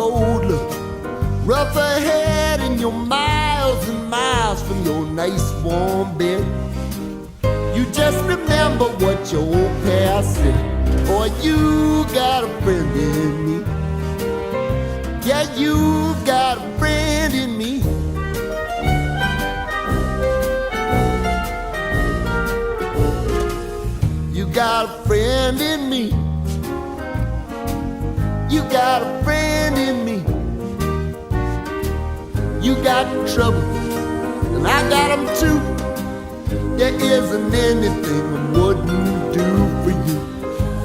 road look rough ahead and you're miles and miles from your nice warm bed. You just remember what your old past said. Boy, you got a friend in me. Yeah, you got a friend in me. You got a friend in me. You got a friend in me. You got trouble, and I got them too. There isn't anything I wouldn't do for you.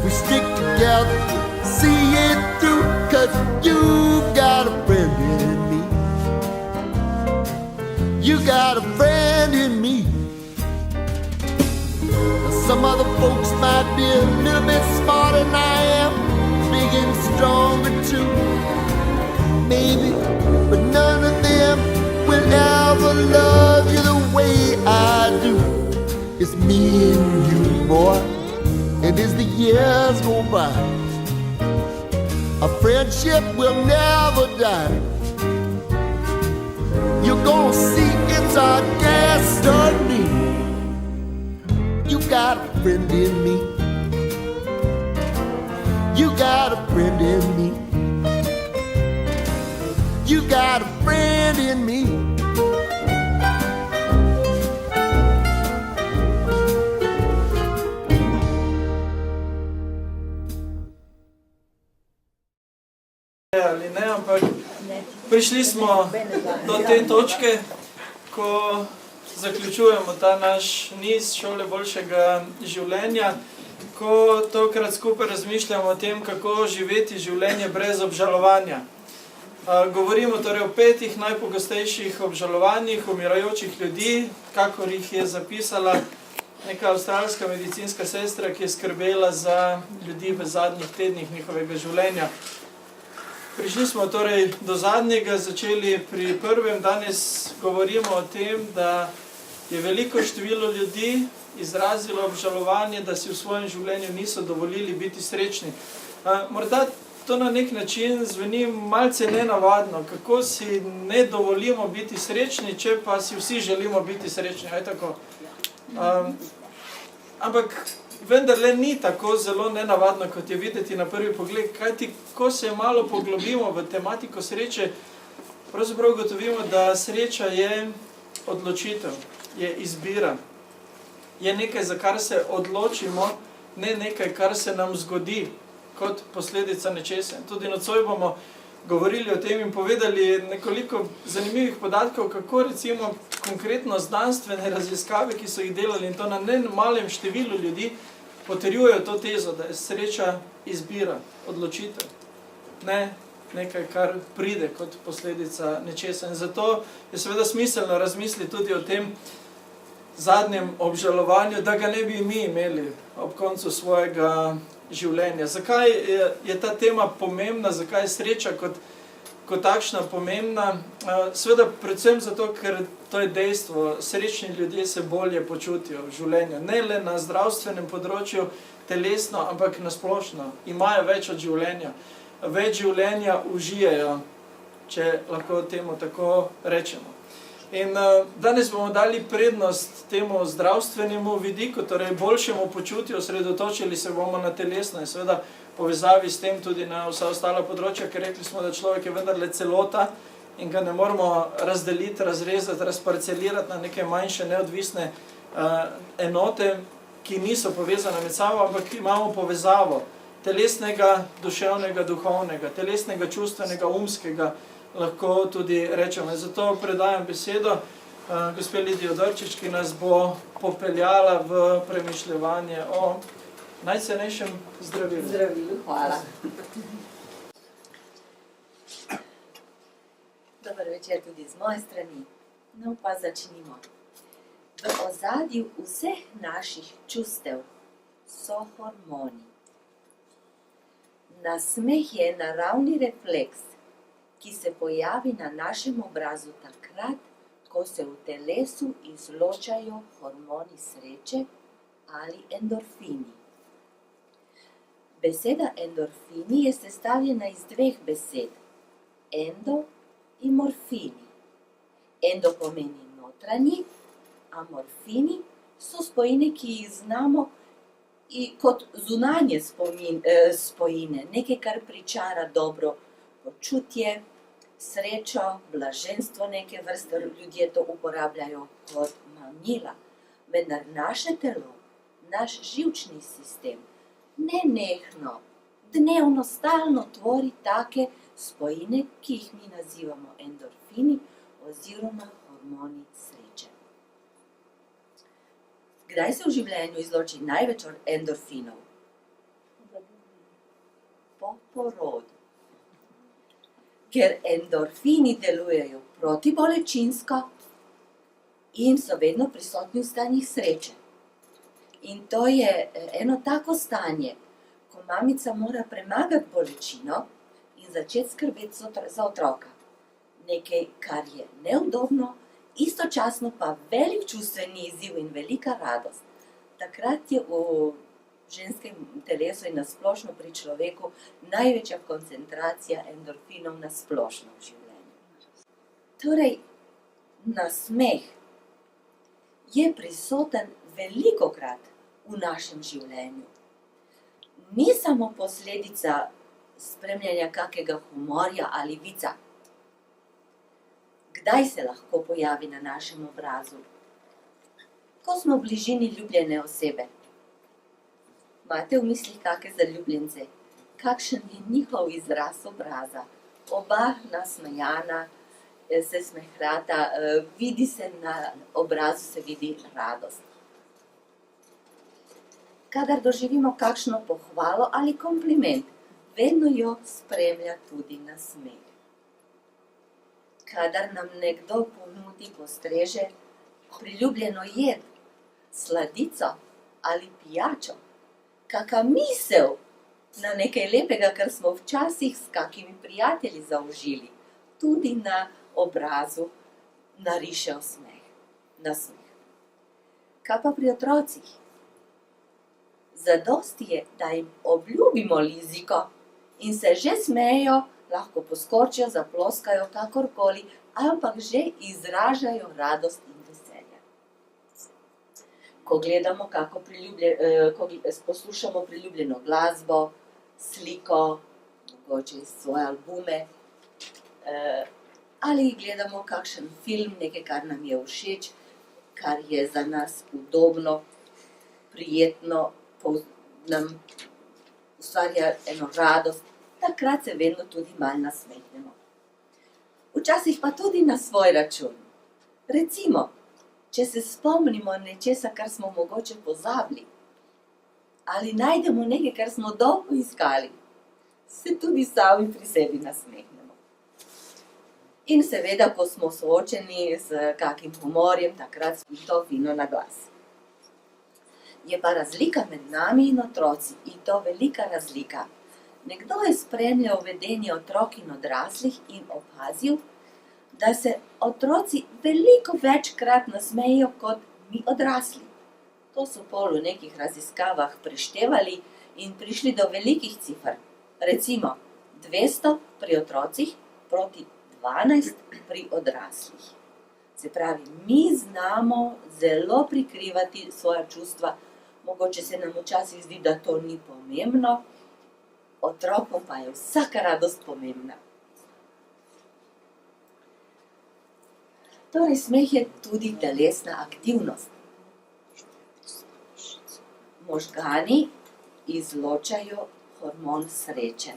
We stick together, see it through, 'cause you got a friend in me. You got a friend in me. Now, some other folks might be a little bit smarter than I am, big and stronger too, maybe, but none of them will ever love you the way I do. It's me and you, boy, and as the years go by, our friendship will never die. You're gonna see it's our destiny. You got a friend in me. You got a friend in me. You got a friend in me. Ali ne, ampak prišli smo do te točke, ko zaključujemo ta naš niz šole boljšega življenja, ko tokrat skupaj razmišljamo o tem, kako živeti življenje brez obžalovanja. Govorimo torej o 5 najpogostejših obžalovanjih umirajočih ljudi, kakor jih je zapisala neka avstralska medicinska sestra, ki je skrbela za ljudi v zadnjih tednih njihovega življenja. Prišli smo torej do zadnjega, začeli pri prvem. Danes govorimo o tem, da je veliko število ljudi izrazilo obžalovanje, da si v svojem življenju niso dovolili biti srečni. Morda to na nek način zveni malce nenavadno, kako si ne dovolimo biti srečni, če pa si vsi želimo biti srečni. Aj tako? Ampak vendarle ni tako zelo nenavadno, kot je videti na prvi pogled, kajti ko se malo poglobimo v tematiko sreče, pravzaprav ugotovimo, da sreča je odločitev, je izbira, je nekaj, za kar se odločimo, ne nekaj, kar se nam zgodi kot posledica nečesa. Tudi nocoj bomo govorili o tem in povedali nekoliko zanimivih podatkov, kako recimo konkretno znanstvene raziskave, ki so jih delali, in to na ne malem številu ljudi, potrjujejo to tezo, da je sreča izbira, odločitev, ne nekaj, kar pride kot posledica nečesa. In zato je seveda smiselno razmisliti tudi o tem zadnjem obžalovanju, da ga ne bi mi imeli ob koncu svojega življenja. Zakaj je ta tema pomembna, zakaj je sreča kot takšna pomembna? Seveda predvsem zato, ker to je dejstvo, srečni ljudje se bolje počutijo v življenju. Ne le na zdravstvenem področju, telesno, ampak na splošno. Imajo več od življenja. Več življenja užijejo, če lahko temu tako rečemo. In danes bomo dali prednost temu zdravstvenemu vidiku, torej boljšemu počutju, osredotočili se bomo na telesno in seveda povezavi s tem tudi na vsa ostala področja, ker rekli smo, da človek je vendarle celota in ga ne moramo razdeliti, razrezati, razparcelirati na neke manjše neodvisne enote, ki niso povezane med sabo, ampak imamo povezavo telesnega, duševnega, duhovnega, telesnega, čustvenega, umskega, lahko tudi rečemo. Zato predajam besedo gospe Lidiji Odrčič, ki nas bo popeljala v premišljevanje o najcenejšem zdravilu. Zdravilu, hvala. Dobar večer tudi z moje strani. No pa začnimo. V ozadju vseh naših čustev so hormoni. Nasmeh je naravni refleks, ki se pojavi na našem obrazu takrat, ko se v telesu izločajo hormoni sreče ali endorfini. Beseda endorfini je sestavljena iz dveh besed, endo in morfini. Endo pomeni notranji, a morfini so spojine, ki jih znamo kot zunanje spojine, nekaj, kar pričara dobro počutje, srečo, blaženstvo neke vrste, ljudje to uporabljajo kot mamila. Vendar naše telo, naš živčni sistem nenehno, dnevno, stalno tvori take spojine, ki jih mi nazivamo endorfini oziroma hormoni sreče. Kdaj se v življenju izloči največ endorfinov? Po porodu. Ker endorfini delujejo protibolečinsko in so vedno prisotni v stanjih sreče. In to je eno tako stanje, ko mamica mora premagati bolečino in začeti skrbeti za otroka. Nekaj, kar je neudobno, istočasno pa velik čustveni izziv in velika radost. Takrat je v ženskem telesu in nasplošno pri človeku največja koncentracija endorfinov nasplošno v življenju. Torej, nasmeh je prisoten velikokrat v našem življenju. Ni samo posledica spremljanja kakega humorja ali vica. Kdaj se lahko pojavi na našem obrazu? Ko smo v bližini ljubljene osebe. Imate v mislih kake zaljubljence? Kakšen je njihov izraz obraza? Oba nasmejana, se smehrata, vidi se na obrazu, se vidi radost. Kadar doživimo kakšno pohvalo ali kompliment, vedno jo spremlja tudi nasmeh. Kadar nam nekdo ponudi, postreže priljubljeno jed, sladico ali pijačo, kaka misel na nekaj lepega, kar smo včasih s kakimi prijatelji zaužili, tudi na obrazu nariše nasmeh. Kaj pa pri otrocih? Zadosti je, da jim obljubimo liziko in se že smejejo, lahko poskočijo, zaploskajo, kakorkoli, ampak že izražajo radost in veselje. Ko gledamo ko poslušamo priljubljeno glasbo, sliko, mogoče svoje albume, ali gledamo kakšen film, nekaj, kar nam je všeč, kar je za nas udobno, prijetno, nam ustvarja eno radost, takrat se vedno tudi malo nasmehnemo. Včasih pa tudi na svoj račun. Recimo, če se spomnimo nečesa, kar smo mogoče pozabili, ali najdemo nekaj, kar smo dolgo iskali, se tudi sami pri sebi nasmehnemo. In seveda, ko smo soočeni s kakim humorjem, takrat smo to fino na glas. Je pa razlika med nami in otroci, in to velika razlika. Nekdo je spremljal vedenje otrok in odraslih in opazil, da se otroci veliko večkrat nasmejijo kot mi odrasli. To so pol v nekih raziskavah preštevali in prišli do velikih cifer. Recimo 200 pri otrocih proti 12 pri odraslih. Se pravi, mi znamo zelo prikrivati svoja čustva, mogoče se nam včasih zdi, da to ni pomembno, otrokom pa je vsaka radost pomembna. Torej, smeh je tudi telesna aktivnost. Možgani izločajo hormon sreče.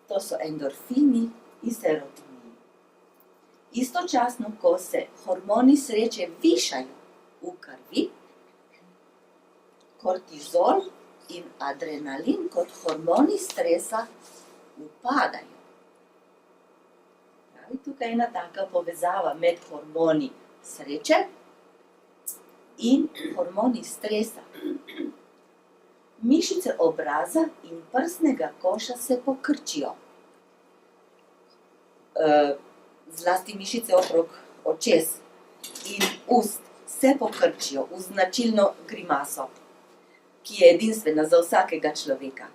To so endorfini in serotonin. Istočasno, ko se hormoni sreče višajo v krvi, kortizol in adrenalin kot hormoni stresa upadajo. Tukaj je ena taka povezava med hormoni sreče in hormoni stresa. Mišice obraza in prsnega koša se pokrčijo. Zlasti mišice okrog očes in ust se pokrčijo v značilno grimaso, ki je edinstvena za vsakega človeka.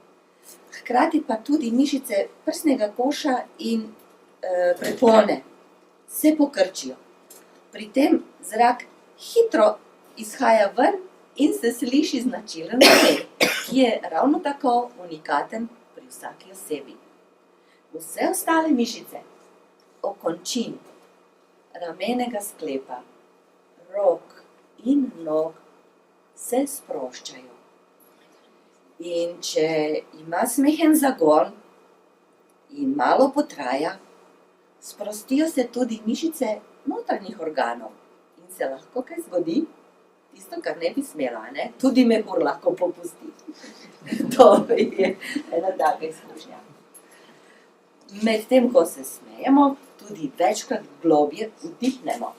Hkrati pa tudi mišice prsnega koša in prepone se pokrčijo. Pri tem zrak hitro izhaja ven in se sliši značilen zvok, ki je ravno tako unikaten pri vsaki osebi. Vse ostale mišice, okončin, ramenega sklepa, rok in nog se sproščajo. In če ima smehen zagon in malo potraja, sprostijo se tudi mišice notranjih organov in se lahko kaj zgodi, tisto, kar ne bi smela, ne? Tudi mehur lahko popusti. To je ena taka izkušnja. Medtem, ko se smejemo, tudi večkrat globje vdihnemo.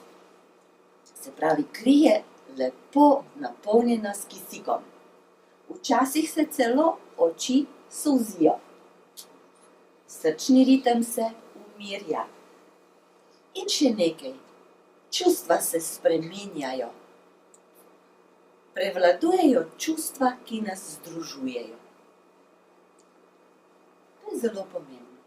Se pravi, kri je lepo napolnjena s kisikom. Včasih se celo oči solzijo. Srčni ritem se umirja. In še nekaj, čustva se spreminjajo. Prevladujejo čustva, ki nas združujejo. To je zelo pomembno.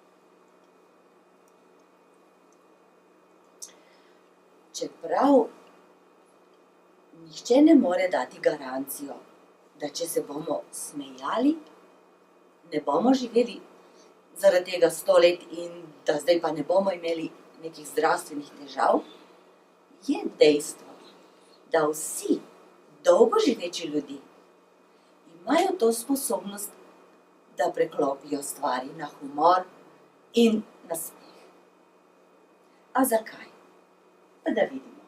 Čeprav nihče ne more dati garancijo, da če se bomo smejali, ne bomo živeli zaradi tega 100 let in da zdaj pa ne bomo imeli nekih zdravstvenih težav, je dejstvo, da vsi dolgo živeči ljudi imajo to sposobnost, da preklopijo stvari na humor in na smeh. A zakaj? Pa da vidimo.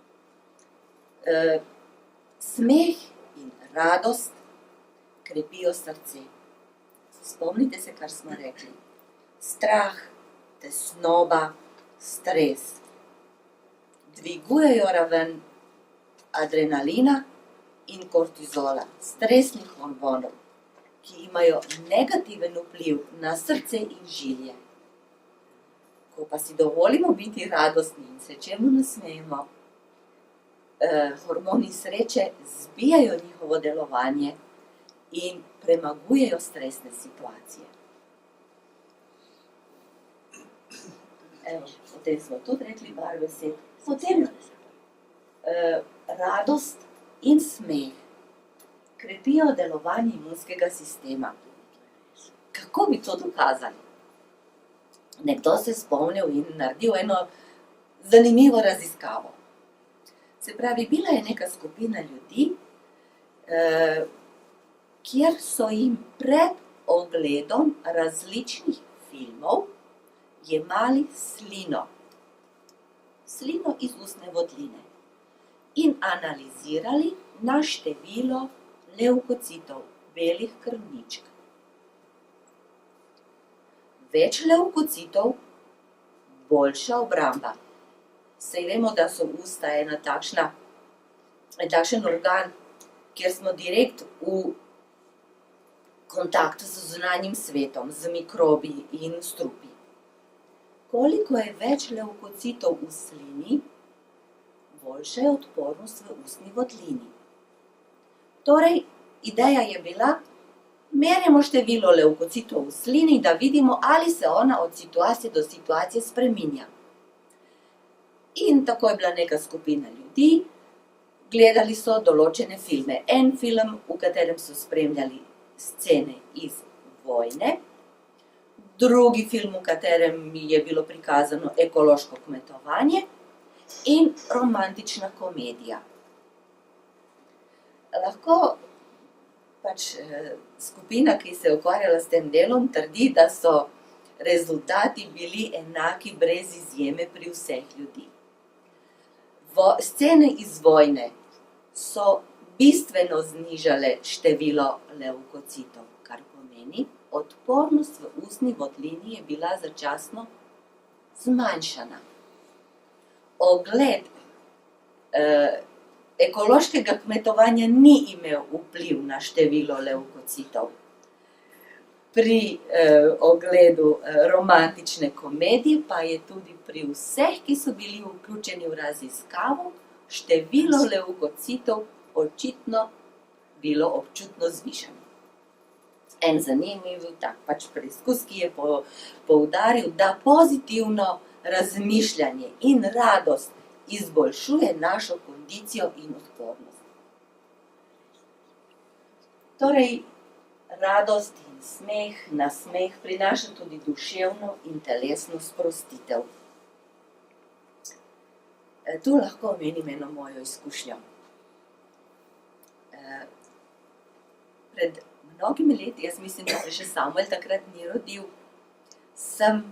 Smeh in radost krepijo srce. Spomnite se, kar smo rekli. Strah, tesnoba, stres dvigujejo raven adrenalina in kortizola, stresnih hormonov, ki imajo negativen vpliv na srce in žilje. Ko pa si dovolimo biti radostni in se čemu nasmejemo, hormoni sreče zbijajo njihovo delovanje in premagujejo stresne situacije. Evo, potem smo tudi rekli par besed. Potem radost in smeh krepijo delovanje imunskega sistema. Kako bi to dokazali? Nekdo se spomnil in naredil eno zanimivo raziskavo. Se pravi, bila je neka skupina ljudi, kjer so jim pred ogledom različnih filmov jemali slino iz ustne votline in analizirali na število levkocitov, belih krvničk. Več levkocitov, boljša obramba. Saj vemo, da so usta en takšen organ, kjer smo direkt v kontaktu z zunanjim svetom, z mikrobi in strupi. Koliko je več levkocitov v slini, boljša je odpornost v ustni votlini. Torej, ideja je bila, merjamo število levkocitov v slini, da vidimo, ali se ona od situacije do situacije spreminja. In tako je bila neka skupina ljudi, gledali so določene filme. En film, v katerem so spremljali scene iz vojne, drugi film, v katerem je bilo prikazano ekološko kmetovanje in romantična komedija. Lahko skupina, ki se je ukvarjala s tem delom, trdi, da so rezultati bili enaki brez izjeme pri vseh ljudi. Scene iz vojne so bistveno znižale število levkocitov, kar pomeni, odpornost v ustni votlini je bila začasno zmanjšana. Ogled ekološkega kmetovanja ni imel vpliv na število levkocitov. Pri ogledu romantične komedije pa je tudi pri vseh, ki so bili vključeni v raziskavo, število levkocitov očitno bilo občutno zvišano. En zanimiv preizkus, ki je poudaril, da pozitivno razmišljanje in radost izboljšuje našo kondicijo in odpornost. Torej, radost in smeh, nasmeh prinaša tudi duševno in telesno sprostitev. Tu lahko omenim eno mojo izkušnjo. Pred mnogimi leti, jaz mislim, da se še Samuel takrat ni rodil, sem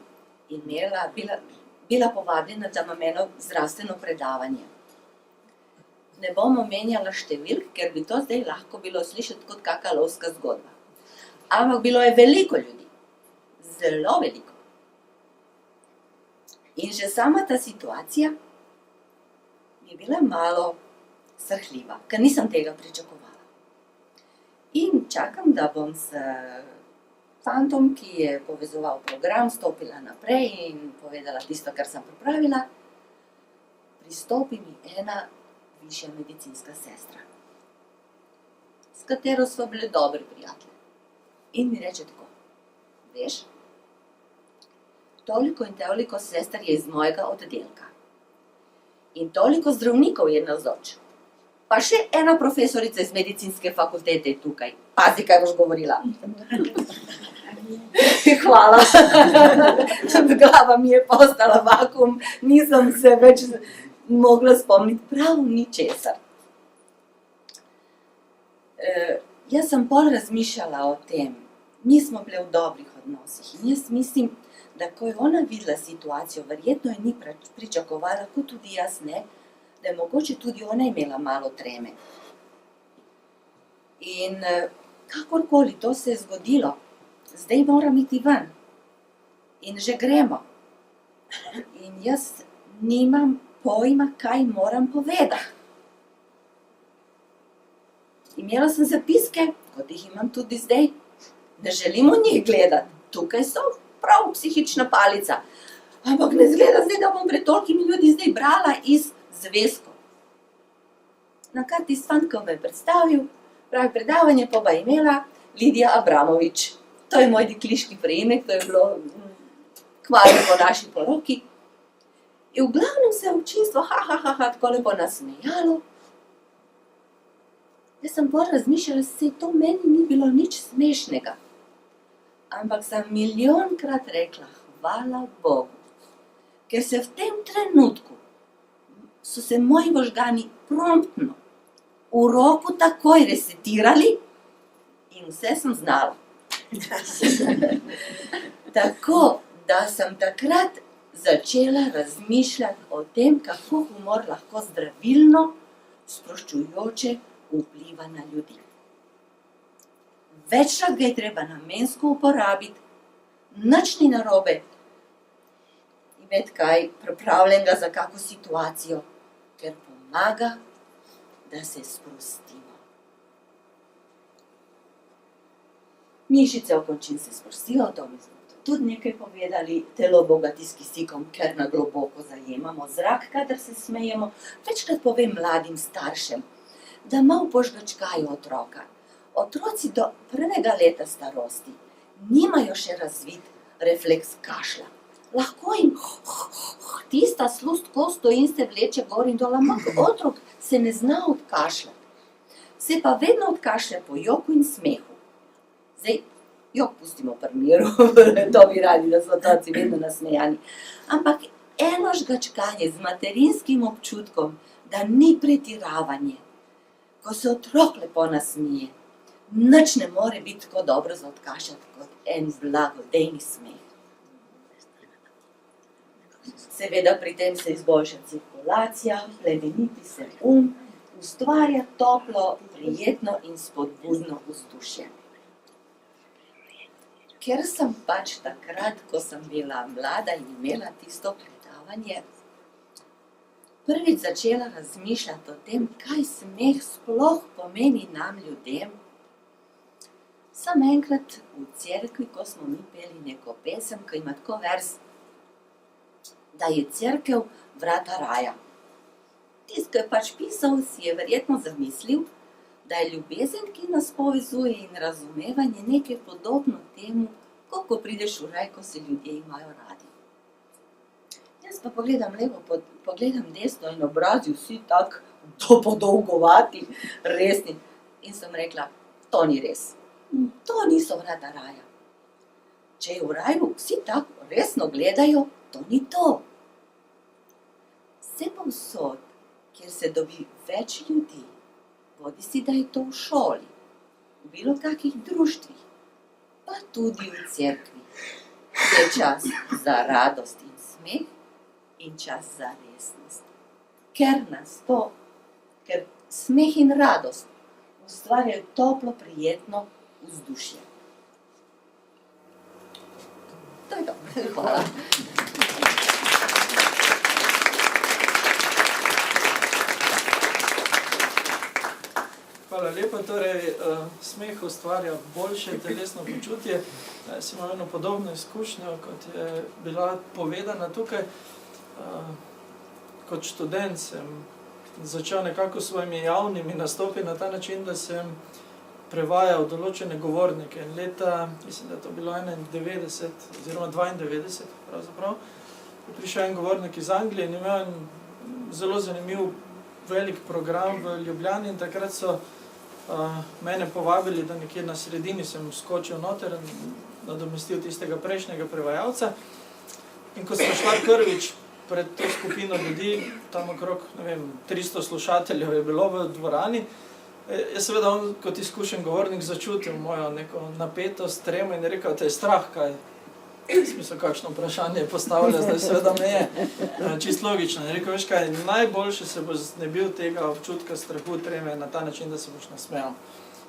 bila povabljena, da imam eno zdravstveno predavanje. Ne bom omenjala številk, ker bi to zdaj lahko bilo slišati kot kaka lovska zgodba. Ampak bilo je veliko ljudi. Zelo veliko. In že sama ta situacija je bila malo srhljiva, ker nisem tega pričakovala. In čakam, da bom s fantom, ki je povezoval program, stopila naprej in povedala tisto, kar sem pripravila. Pristopi mi ena višja medicinska sestra, s katero smo bili dobri prijatelji. In mi reče tako, veš, toliko in toliko sester je iz mojega oddelka. In toliko zdravnikov je navzoč. Pa še ena profesorica iz medicinske fakultete je tukaj. Pazi, kaj boš govorila. Hvala. Glava mi je postala vakuum, nisem se več mogla spomniti prav ničesar. Jaz sem pol razmišljala o tem. Mi smo bili v dobrih odnosih in jaz mislim, da ko je ona videla situacijo, verjetno je ni pričakovala, kot tudi jaz ne, da je mogoče tudi ona imela malo treme. In kakorkoli, to se je zgodilo. Zdaj moram iti ven. In že gremo. In jaz nimam pojma, kaj moram povedati. Imela sem zapiske, kot jih imam tudi zdaj. Ne želim v njih gledati. Tukaj so prav psihična palica. Ampak ne zgleda zdaj, da bom pred tolikimi ljudi zdaj brala iz zvezkov. Na kar tisti fant, ko me je predstavil, pravi predavanje pa ba imela Lidija Abramovič. To je moj dekliški priimek, to je bilo kmalu po naši poroki. In v glavnem se je občinstvo tako lepo nasmejalo. Jaz sem bolj razmišljala, se to meni ni bilo nič smešnega. Ampak sem milijonkrat rekla, hvala Bogu, ker se v tem trenutku so se moji možgani promptno v roku takoj resetirali in vse sem znala. Tako, da sem takrat začela razmišljati o tem, kako humor lahko zdravilno, sproščujoče vpliva na ljudi. Večkrat ga je treba namensko uporabiti, nič ni narobe imeti kaj pripravljenega za kako situacijo, ker pomaga, da se sprostimo. Mišice okončin se sprostijo, o tom smo tudi nekaj povedali, telo bogati s kisikom, ker na globoko zajemamo zrak, kadar se smejemo. Večkrat povem mladim staršem, da malo požgačkajo otroka. Otroci do 1. leta starosti nimajo še razvit refleks kašlja. Lahko jim tista slust kosto in se vleče gor in dol, ampak otrok se ne zna odkašljati. Se pa vedno odkašlja po joku in smehu. Zdaj, jok pustimo pri miru, to bi radi, da so otroci vedno nasmejani. Ampak eno žgačkanje z materinskim občutkom, da ni pretiravanje, ko se otrok lepo nasmije, nič ne more biti tako dobro za odkašljati kot en blagodejni smeh. Seveda pri tem se izboljša cirkulacija, plemeniti se ustvarja toplo, prijetno in spodbudno vzdušje. Ker sem pač takrat, ko sem bila mlada in imela tisto predavanje, prvič začela razmišljati o tem, kaj smeh sploh pomeni nam ljudem, sem enkrat v cerkvi, ko smo mi peli neko pesem, ki ima tako vers, da je cerkev vrata raja. Tisti, ki je pač pisal, si je verjetno zamislil, da je ljubezen, ki nas povezuje in razumevanje nekaj podobno temu, ko prideš v raj, ko se ljudje imajo radi. Jaz pa pogledam levo, pogledam desno in obrazi vsi tako podolgovati, resni. In sem rekla, to ni res. To niso vrata raja. Če je v raju vsi tako resno gledajo, to ni to. Vse povsod, kjer se dobi več ljudi, bodisi da je to v šoli, v bilo kakih društvih, pa tudi v cerkvi, je čas za radost in smeh in čas za resnost. Ker smeh in radost ustvarjajo toplo, prijetno vzdušje. To je to. Hvala. Hvala lepa. Torej, smeh ustvarja boljše telesno počutje. Jaz imam eno podobno izkušnjo, kot je bila povedana tukaj. Kot študent sem začel nekako s svojimi javnimi nastopi na ta način, da sem prevajal določene govornike. In leta, mislim, da je to bilo 91 oziroma 92 pravzaprav, je prišel en govornik iz Anglije in imel en zelo zanimiv velik program v Ljubljani in takrat so mene povabili, da nekje na sredini sem skočil noter in nadomestil tistega prejšnjega prevajalca. In ko smo šla prvič pred to skupino ljudi, tam okrog, 300 slušateljev je bilo v dvorani, je seveda on kot izkušen govornik začutil mojo neko napetost, tremo in je rekel, te je strah, kaj? Smisel, kakšno vprašanje postavlja, zdaj seveda me je. Čisto logično. Je rekel, veš kaj, najboljše se bo znebil tega občutka strahu, treme na ta način, da se boš nasmejal.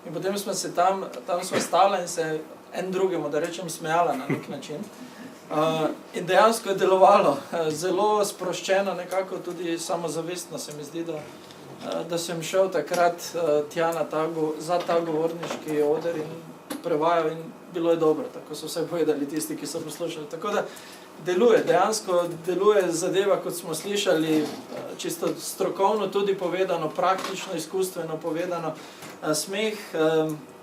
In potem smo se tam smo stala in se en drugemu, da rečem, smejala na nek način. In dejansko je delovalo zelo sproščeno, nekako tudi samozavestno se mi zdi, da sem šel takrat tja za ta govorniški oder in prevajal in bilo je dobro, tako so vse povedali tisti, ki so poslušali. Tako da deluje, dejansko deluje zadeva, kot smo slišali, čisto strokovno tudi povedano, praktično, izkustveno povedano, smeh,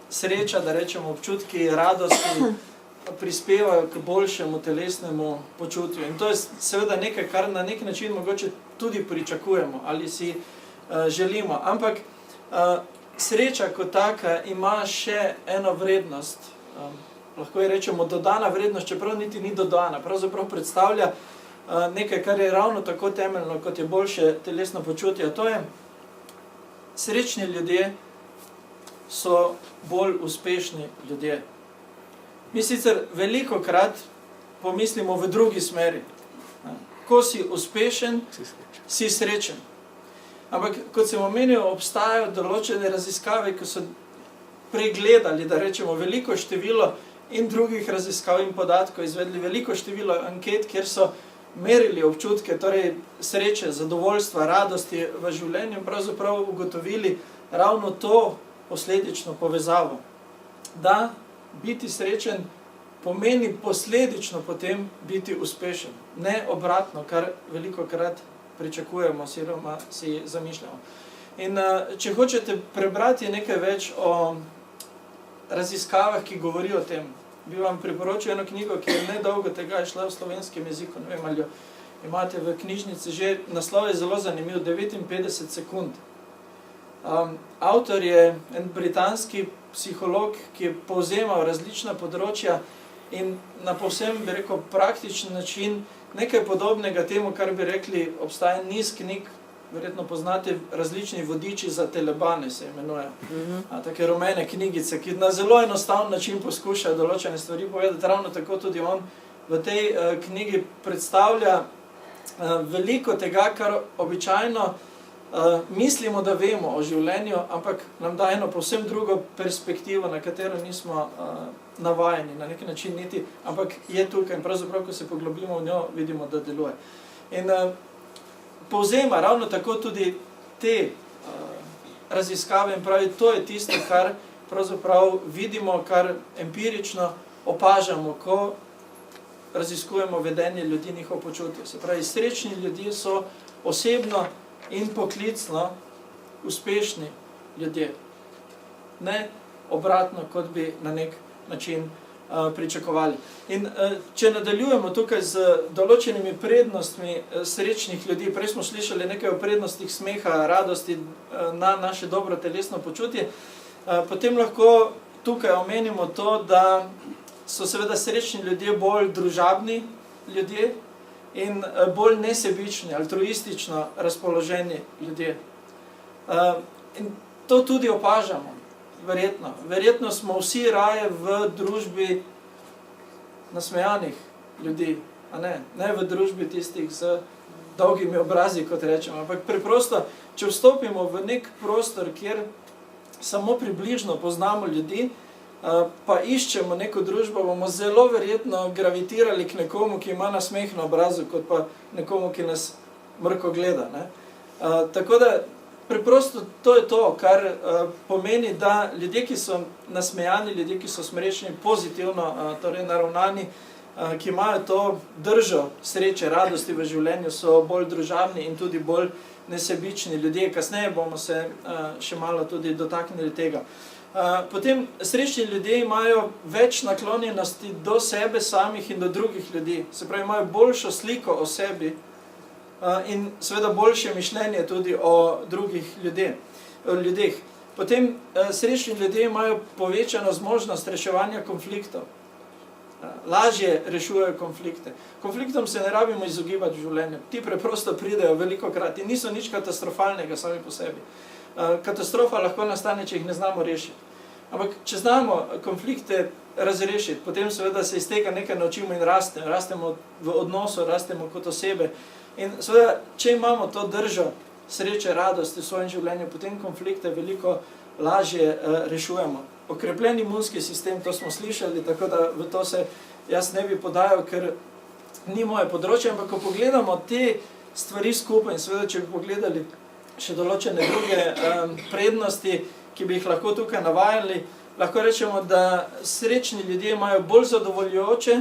sreča, da rečemo, občutki, radosti prispevajo k boljšemu telesnemu počutju. In to je seveda nekaj, kar na nek način mogoče tudi pričakujemo ali si želimo. Ampak sreča kot taka ima še eno vrednost, lahko je rečemo dodana vrednost, čeprav niti ni dodana. Pravzaprav predstavlja nekaj, kar je ravno tako temeljno, kot je boljše telesno počutje. To je, srečni ljudje so bolj uspešni ljudje. Mi sicer velikokrat pomislimo v drugi smeri. Ko si uspešen, si srečen. Ampak, kot sem omenil, obstajajo določene raziskave, ki so pregledali, da rečemo, veliko število in drugih raziskav in podatkov, izvedli veliko število anket, kjer so merili občutke, torej sreče, zadovoljstva, radosti v življenju, pravzaprav ugotovili ravno to posledično povezavo. Da biti srečen pomeni posledično potem biti uspešen, ne obratno, kar velikokrat pričakujemo oziroma si zamišljamo. In če hočete prebrati nekaj več o raziskavah, ki govorijo o tem, bi vam priporočil eno knjigo, ki je nedolgo tega šla v slovenskem jeziku, ne vem, ali jo imate v knjižnici, že naslov je zelo zanimiv, 59 sekund. Avtor je en britanski psiholog, ki je povzemal različna področja in na povsem, bi rekel, praktičen način nekaj podobnega temu, kar bi rekli, obstaja niz knjig, verjetno poznate, različni vodiči za telebane se imenujejo. Take rumene knjigice, ki na zelo enostaven način poskušajo določene stvari povedati, ravno tako tudi on v tej knjigi predstavlja veliko tega, kar običajno mislimo, da vemo o življenju, ampak nam da eno povsem drugo perspektivo, na katero nismo navajeni, na neki način niti, ampak je tukaj in pravzaprav, ko se poglobimo v njo, vidimo, da deluje. In povzema ravno tako tudi te raziskave in pravi, to je tisto, kar pravzaprav vidimo, kar empirično opažamo, ko raziskujemo vedenje ljudi, njihov počutje. Se pravi, srečni ljudje so osebno in poklicno uspešni ljudje. Ne obratno, kot bi na nek način pričakovali. In če nadaljujemo tukaj z določenimi prednostmi srečnih ljudi, prej smo slišali nekaj o prednostih smeha, radosti na naše dobro telesno počutje, potem lahko tukaj omenimo to, da so seveda srečni ljudje bolj družabni ljudje in bolj nesebični, altruistično razpoloženi ljudje. In to tudi opažamo, verjetno. Verjetno smo vsi raje v družbi nasmejanih ljudi, a ne v družbi tistih z dolgimi obrazi, kot rečemo. Ampak preprosto, če vstopimo v nek prostor, kjer samo približno poznamo ljudi, pa iščemo neko družbo, bomo zelo verjetno gravitirali k nekomu, ki ima nasmeh na obrazu, kot pa nekomu, ki nas mrko gleda. Ne? Tako da preprosto to je to, kar pomeni, da ljudje, ki so nasmejani, ljudje, ki so smrečni, pozitivno, torej naravnani, ki imajo to držo sreče, radosti v življenju, so bolj družabni in tudi bolj nesebični ljudje. Kasneje bomo se še malo tudi dotaknili tega. Potem srečni ljudje imajo več naklonjenosti do sebe samih in do drugih ljudi. Se pravi, imajo boljšo sliko o sebi in seveda boljše mišljenje tudi o drugih ljudeh. Potem srečni ljudje imajo povečano zmožnost reševanja konfliktov. Lažje rešujejo konflikte. Konfliktom se ne rabimo izogibati v življenju. Ti preprosto pridejo velikokrat in niso nič katastrofalnega sami po sebi. Katastrofa lahko nastane, če jih ne znamo rešiti. Ampak če znamo konflikte razrešiti, potem seveda se iz tega nekaj naučimo in rastemo v odnosu, rastemo kot osebe. In seveda, če imamo to držo sreče, radosti v svojem življenju, potem konflikte veliko lažje rešujemo. Okrepljen imunski sistem, to smo slišali, tako da v to se jaz ne bi podajal, ker ni moje področje, ampak ko pogledamo te stvari skupaj in seveda, če bi pogledali še določene druge prednosti, ki bi jih lahko tukaj navajali, lahko rečemo, da srečni ljudje imajo bolj zadovoljujoče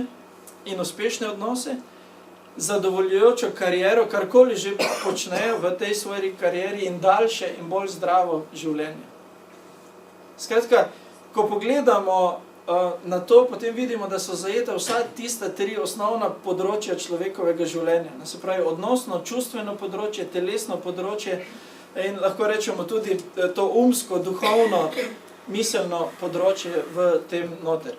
in uspešne odnose, zadovoljujočo kariero, karkoli že počnejo v tej svoji karieri in daljše in bolj zdravo življenje. Skratka, ko pogledamo na to, potem vidimo, da so zajeta vsa tista tri osnovna področja človekovega življenja. Se pravi, odnosno, čustveno področje, telesno področje in lahko rečemo tudi to umsko, duhovno, miselno področje v tem noter.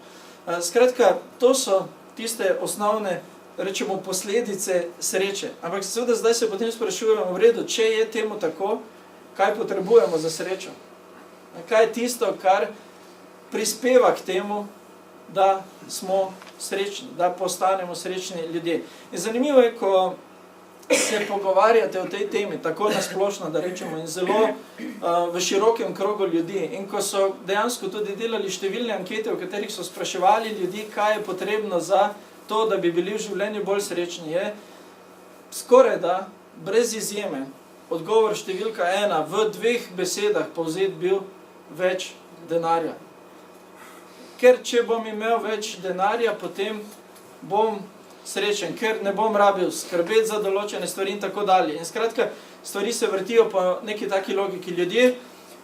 Skratka, to so tiste osnovne, rečemo, posledice sreče. Ampak seveda zdaj se potem sprašujemo v redu, če je temu tako, kaj potrebujemo za srečo? Kaj je tisto, kar prispeva k temu, da smo srečni, da postanemo srečni ljudje. In zanimivo je, ko se pogovarjate o tej temi, tako nasplošno, da rečemo, in zelo v širokem krogu ljudi, in ko so dejansko tudi delali številne ankete, v katerih so spraševali ljudi, kaj je potrebno za to, da bi bili v življenju bolj srečni, je skoraj da, brez izjeme, odgovor številka 1 v 2 besedah povzet bil več denarja. Ker če bom imel več denarja, potem bom srečen, ker ne bom rabil skrbeti za določene stvari in tako dalje. In skratka, stvari se vrtijo po neki taki logiki. Ljudje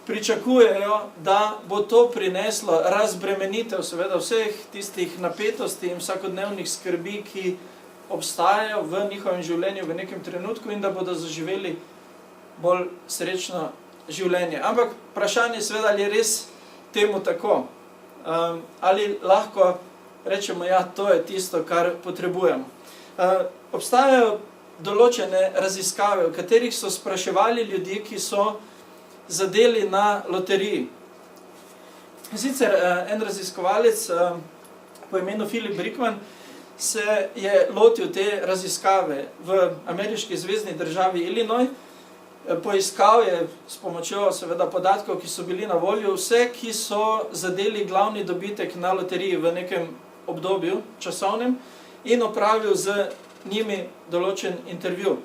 pričakujejo, da bo to prineslo razbremenitev seveda vseh tistih napetosti in vsakodnevnih skrbi, ki obstajajo v njihovem življenju v nekem trenutku in da bodo zaživeli bolj srečno življenje. Ampak vprašanje je seveda, ali je res temu tako. Ali lahko rečemo, ja, to je tisto, kar potrebujemo. Obstajajo določene raziskave, v katerih so spraševali ljudi, ki so zadeli na loteriji. Sicer en raziskovalec po imenu Philip Brickman se je lotil te raziskave v ameriški zvezni državi Illinois. Poiskal je s pomočjo seveda podatkov, ki so bili na voljo, vse, ki so zadeli glavni dobitek na loteriji v nekem obdobju časovnem in opravil z njimi določen intervju.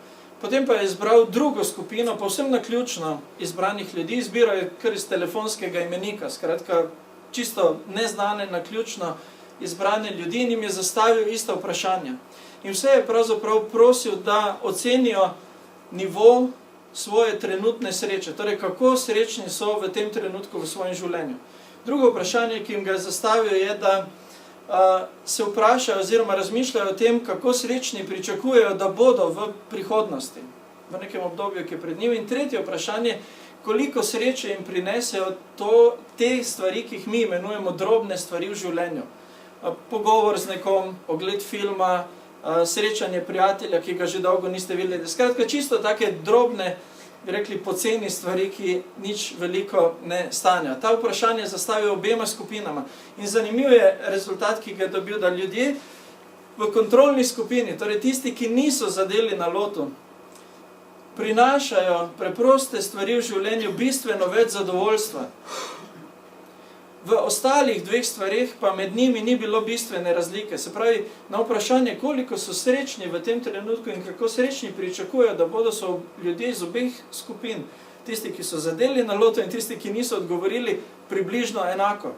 Potem pa je izbral drugo skupino, povsem naključno izbranih ljudi, izbiral je kar iz telefonskega imenika, skratka čisto neznane, naključno izbrane ljudi in jim je zastavil ista vprašanja. In vse je pravzaprav prosil, da ocenijo nivo svoje trenutne sreče, torej kako srečni so v tem trenutku v svojem življenju. Drugo vprašanje, ki jim ga je zastavil, je, da se vprašajo oziroma razmišljajo o tem, kako srečni pričakujejo, da bodo v prihodnosti, v nekem obdobju, ki je pred njim. In tretje vprašanje, koliko sreče jim prinesejo te stvari, ki jih mi imenujemo drobne stvari v življenju. Pogovor z nekom, ogled filma, srečanje prijatelja, ki ga že dolgo niste videli. Skratka, čisto take drobne, bi rekli, poceni stvari, ki nič veliko ne stanejo. Ta vprašanje zastavijo obema skupinama. In zanimiv je rezultat, ki ga je dobil, da ljudje v kontrolni skupini, torej tisti, ki niso zadeli na lotu, prinašajo preproste stvari v življenju bistveno več zadovoljstva. V ostalih dveh stvareh pa med njimi ni bilo bistvene razlike. Se pravi, na vprašanje, koliko so srečni v tem trenutku in kako srečni pričakujejo, da bodo so ljudje iz obeh skupin, tisti, ki so zadeli na loto in tisti, ki niso odgovorili, približno enako.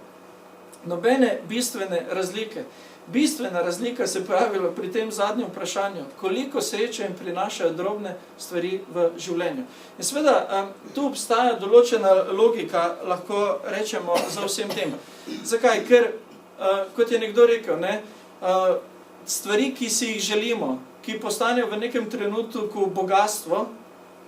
Nobene bistvene razlike. Bistvena razlika se je pojavila pri tem zadnjem vprašanju, koliko sreče jim prinašajo drobne stvari v življenju. In seveda, tu obstaja določena logika, lahko rečemo, za vsem tem. Zakaj? Ker, kot je nekdo rekel, stvari, ki si jih želimo, ki postanejo v nekem trenutku bogatstvo,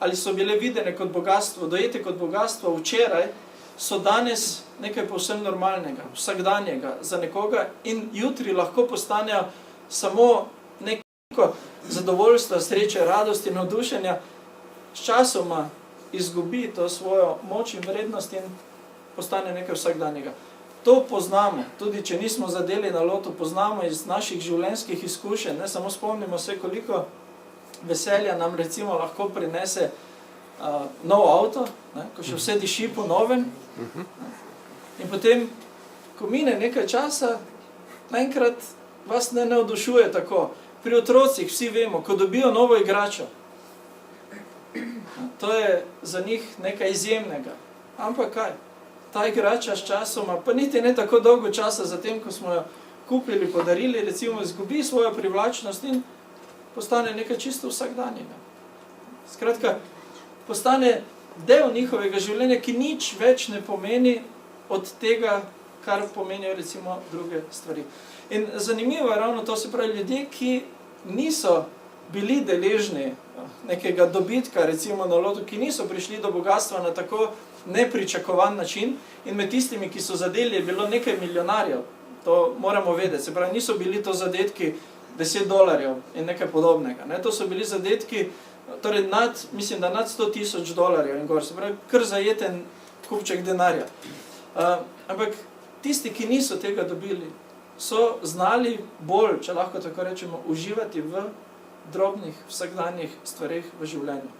ali so bile videne kot bogatstvo, dojete kot bogatstvo včeraj, so danes nekaj povsem normalnega, vsakdanjega za nekoga in jutri lahko postanejo samo neko zadovoljstvo, sreče, radosti, navdušenja. Sčasoma izgubi to svojo moč in vrednost in postane nekaj vsakdanjega. To poznamo, tudi če nismo zadeli na loto, poznamo iz naših življenjskih izkušenj. Ne samo spomnimo se, koliko veselja nam recimo lahko prinese nov avto, ko še vse diši po novem. In potem, ko mine nekaj časa, naenkrat vas ne navdušuje tako. Pri otrocih vsi vemo, ko dobijo novo igračo, to je za njih nekaj izjemnega. Ampak kaj? Ta igrača s časoma, pa niti ne tako dolgo časa zatem, ko smo jo kupili, podarili, recimo izgubi svojo privlačnost in postane nekaj čisto vsakdanjega. Skratka, postane del njihovega življenja, ki nič več ne pomeni od tega, kar pomenijo recimo druge stvari. In zanimivo je ravno to, se pravi, ljudje, ki niso bili deležni nekega dobitka, recimo na lotu, ki niso prišli do bogatstva na tako nepričakovan način in med tistimi, ki so zadeli, je bilo nekaj milijonarjev. To moramo vedeti. Se pravi, niso bili to zadetki $10 in nekaj podobnega. To so bili zadetki, torej mislim, da nad $100,000 in gor. Se pravi, kar zajeten kupček denarja. Ampak tisti, ki niso tega dobili, so znali bolj, če lahko tako rečemo, uživati v drobnih, vsakdanjih stvareh v življenju.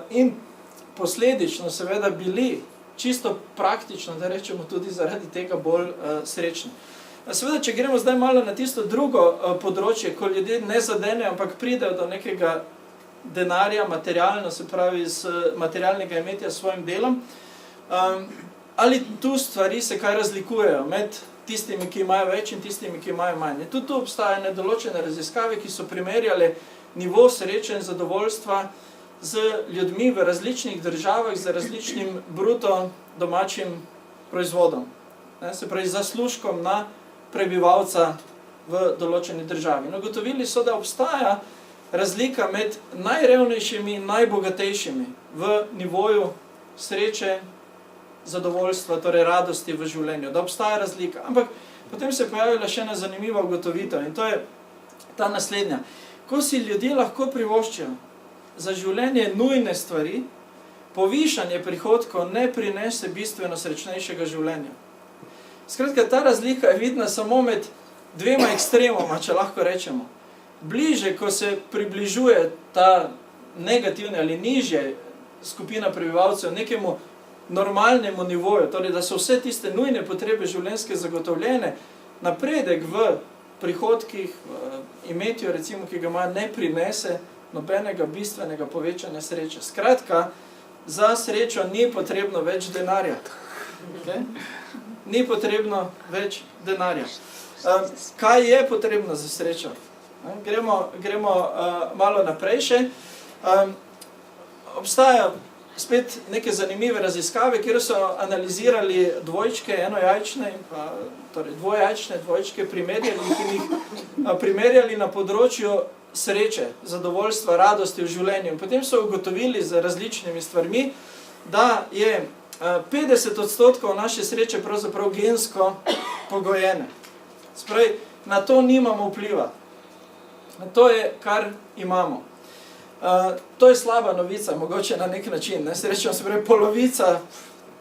In posledično seveda bili čisto praktično, da rečemo, tudi zaradi tega bolj srečni. Seveda, če gremo zdaj malo na tisto drugo področje, ko ljudje ne zadenejo, ampak pridejo do nekega denarja, materialno, se pravi iz materialnega imetja s svojim delom, ali tu stvari se kaj razlikujejo med tistimi, ki imajo več in tistimi, ki imajo manj. Tudi tu obstajajo nedoločene raziskave, ki so primerjale nivo sreče in zadovoljstva z ljudmi v različnih državah, z različnim bruto domačim proizvodom. Se pravi, zaslužkom na prebivalca v določeni državi. In ugotovili so, da obstaja razlika med najrevnejšimi in najbogatejšimi v nivoju sreče, zadovoljstva, torej radosti v življenju, da obstaja razlika. Ampak potem se je pojavila še ena zanimiva ugotovitev in to je ta naslednja. Ko si ljudje lahko privoščijo za življenje nujne stvari, povišanje prihodkov ne prinese bistveno srečnejšega življenja. Skratka, ta razlika je vidna samo med dvema ekstremoma, če lahko rečemo. Bliže, ko se približuje ta negativna ali nižje skupina prebivalcev nekemu normalnemu nivoju, torej da so vse tiste nujne potrebe življenjske zagotovljene, napredek v prihodkih, v imetju, recimo, ki ga ima, ne prinese nobenega bistvenega povečanja sreče. Skratka, za srečo ni potrebno več denarja. Okay? Ni potrebno več denarja. Kaj je potrebno za srečo? Gremo malo naprej še. Obstaja spet neke zanimive raziskave, kjer so analizirali dvojčke, enojajčne in pa torej dvojajčne dvojčke, primerjali na področju sreče, zadovoljstva, radosti v življenju. Potem so ugotovili z različnimi stvarmi, da je 50% naše sreče pravzaprav gensko pogojene. Spravi, na to nimamo vpliva. To je, kar imamo. To je slaba novica, mogoče na nek način. Srečo se pravi, polovica,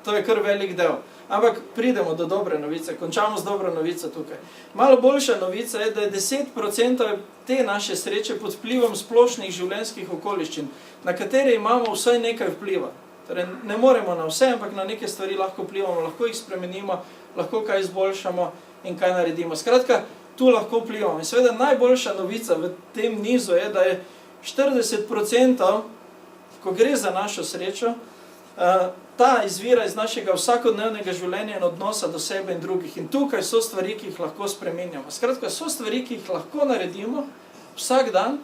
to je kar velik del. Ampak pridemo do dobre novice, končamo z dobro novico tukaj. Malo boljša novica je, da je 10% te naše sreče pod vplivom splošnih življenjskih okoliščin, na katere imamo vsaj nekaj vpliva. Torej, ne moremo na vse, ampak na neke stvari lahko vplivamo, lahko jih spremenimo, lahko kaj izboljšamo in kaj naredimo. Skratka, tu lahko vplivamo. In seveda najboljša novica v tem nizu je, da je 40%, ko gre za našo srečo, ta izvira iz našega vsakodnevnega življenja in odnosa do sebe in drugih. In tukaj so stvari, ki jih lahko spremenjamo. Skratka, so stvari, ki jih lahko naredimo vsak dan,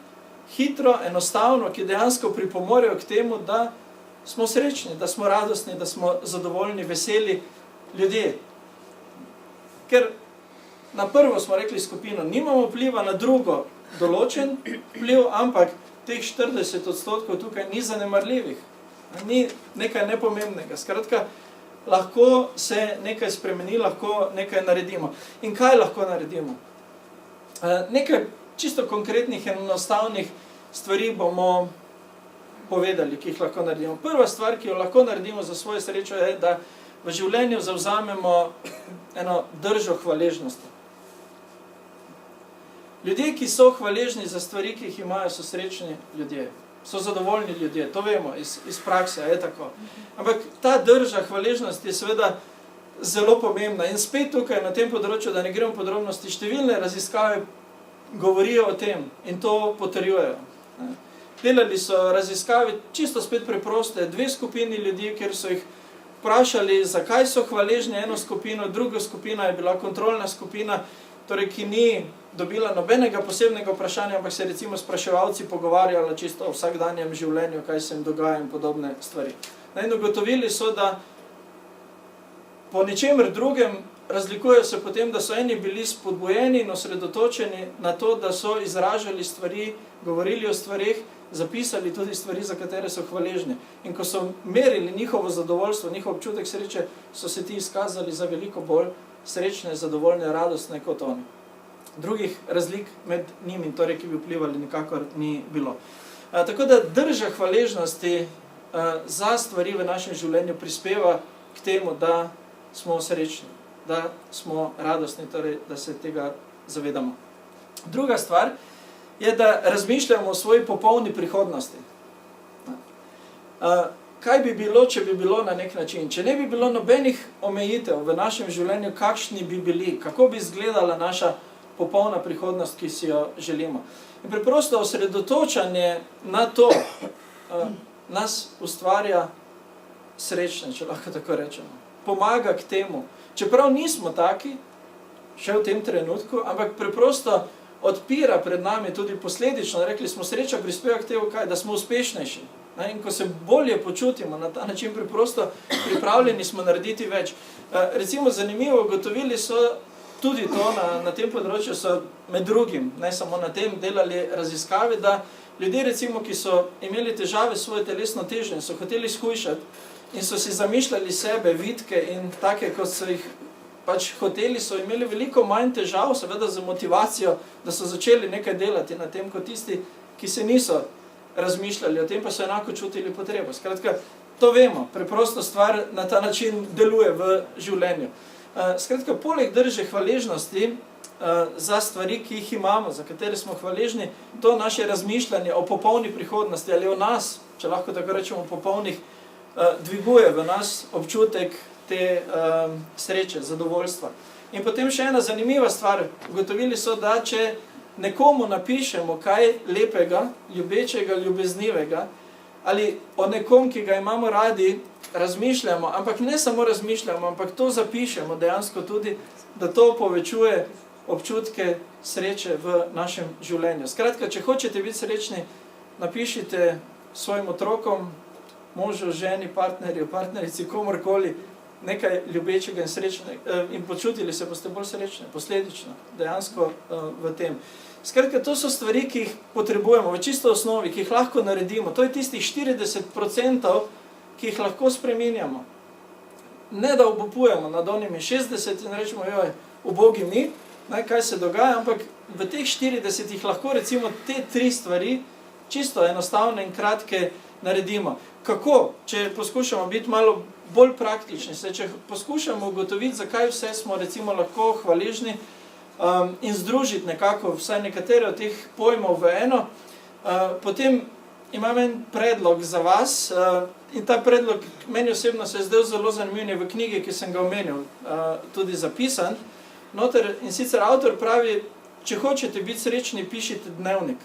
hitro, enostavno, ki dejansko pripomorejo k temu, da smo srečni, da smo radostni, da smo zadovoljni, veseli ljudje. Ker na prvo smo rekli skupino, nimamo vpliva, na drugo določen vpliv, ampak teh 40% tukaj ni zanemarljivih. Ni nekaj nepomembnega. Skratka, lahko se nekaj spremeni, lahko nekaj naredimo. In kaj lahko naredimo? Nekaj čisto konkretnih in enostavnih stvari bomo povedali, ki jih lahko naredimo. Prva stvar, ki jo lahko naredimo za svojo srečo, je, da v življenju zavzamemo eno držo hvaležnosti. Ljudje, ki so hvaležni za stvari, ki jih imajo, so srečni ljudje. So zadovoljni ljudje, to vemo iz prakse, je tako. Ampak ta drža hvaležnosti je seveda zelo pomembna. In spet tukaj na tem področju, da ne gremo v podrobnosti, številne raziskave govorijo o tem in to potrjujejo. Delali so raziskave čisto spet preproste, 2 skupini ljudi, kjer so jih vprašali, zakaj so hvaležni eno skupino, druga skupina je bila kontrolna skupina, torej ki ni dobila nobenega posebnega vprašanja, ampak se recimo spraševalci pogovarjali čisto o vsakdanjem življenju, kaj se jim dogaja in podobne stvari. In ugotovili so, da po ničemer drugem razlikujejo se potem, da so eni bili spodbujeni in osredotočeni na to, da so izražali stvari, govorili o stvarih, zapisali tudi stvari, za katere so hvaležni. In ko so merili njihovo zadovoljstvo, njihov občutek sreče, so se ti izkazali za veliko bolj srečne, zadovoljne, radostne kot oni. Drugih razlik med njimi, torej, ki bi vplivali, nikakor ni bilo. Tako da drža hvaležnosti za stvari v našem življenju prispeva k temu, da smo srečni, da smo radostni, torej, da se tega zavedamo. Druga stvar je, da razmišljamo o svoji popolni prihodnosti. Kaj bi bilo, če bi bilo na nek način? Če ne bi bilo nobenih omejitev v našem življenju, kakšni bi bili, kako bi izgledala naša popolna prihodnost, ki si jo želimo. In preprosto osredotočanje na to nas ustvarja srečne, če lahko tako rečemo. Pomaga k temu. Čeprav nismo taki, še v tem trenutku, ampak preprosto odpira pred nami tudi posledično. Rekli smo, sreča prispeva k temu, da smo uspešnejši. In ko se bolje počutimo na ta način, preprosto pripravljeni smo narediti več. Recimo zanimivo, ugotovili so tudi to, na tem področju so med drugim, ne samo na tem, delali raziskave, da ljudje, recimo, ki so imeli težave s svojo telesno težnjo, so hoteli shujšati in so si zamišljali sebe, vitke in take, kot so jih pač hoteli, so imeli veliko manj težav, seveda za motivacijo, da so začeli nekaj delati na tem, kot tisti, ki se niso razmišljali o tem, pa so enako čutili potrebo. Skratka, to vemo, preprosto stvar na ta način deluje v življenju. Skratka, poleg drže hvaležnosti za stvari, ki jih imamo, za katere smo hvaležni, to naše razmišljanje o popolni prihodnosti ali o nas, če lahko tako rečemo, popolnih, dviguje v nas občutek te sreče, zadovoljstva. In potem še ena zanimiva stvar. Ugotovili so, da če nekomu napišemo kaj lepega, ljubečega, ljubeznivega, ali o nekom, ki ga imamo radi, razmišljamo, ampak ne samo razmišljamo, ampak to zapišemo dejansko tudi, da to povečuje občutke sreče v našem življenju. Skratka, če hočete biti srečni, napišite svojim otrokom možu, ženi, partnerju, partnerici, komorkoli, nekaj ljubečega in srečnega in počutili se boste bolj srečni, posledično, dejansko v tem. Skratka, to so stvari, ki jih potrebujemo v čisto osnovi, ki jih lahko naredimo. To je tistih 40%, ki jih lahko spreminjamo. Ne da obupujemo nad onimi 60 in rečemo, joj, ubogi mi, kaj se dogaja, ampak v teh 40 lahko recimo te 3 stvari čisto enostavne in kratke naredimo. Kako? Če poskušamo biti malo bolj praktični, če poskušamo ugotoviti, zakaj vse smo recimo lahko hvaležni in združiti nekako vsaj nekatere od teh pojmov v eno, potem imam en predlog za vas in ta predlog meni osebno se je zdel zelo zanimiv v knjigi, ki sem ga omenil, tudi zapisan. Noter, in sicer avtor pravi, če hočete biti srečni, pišite dnevnik.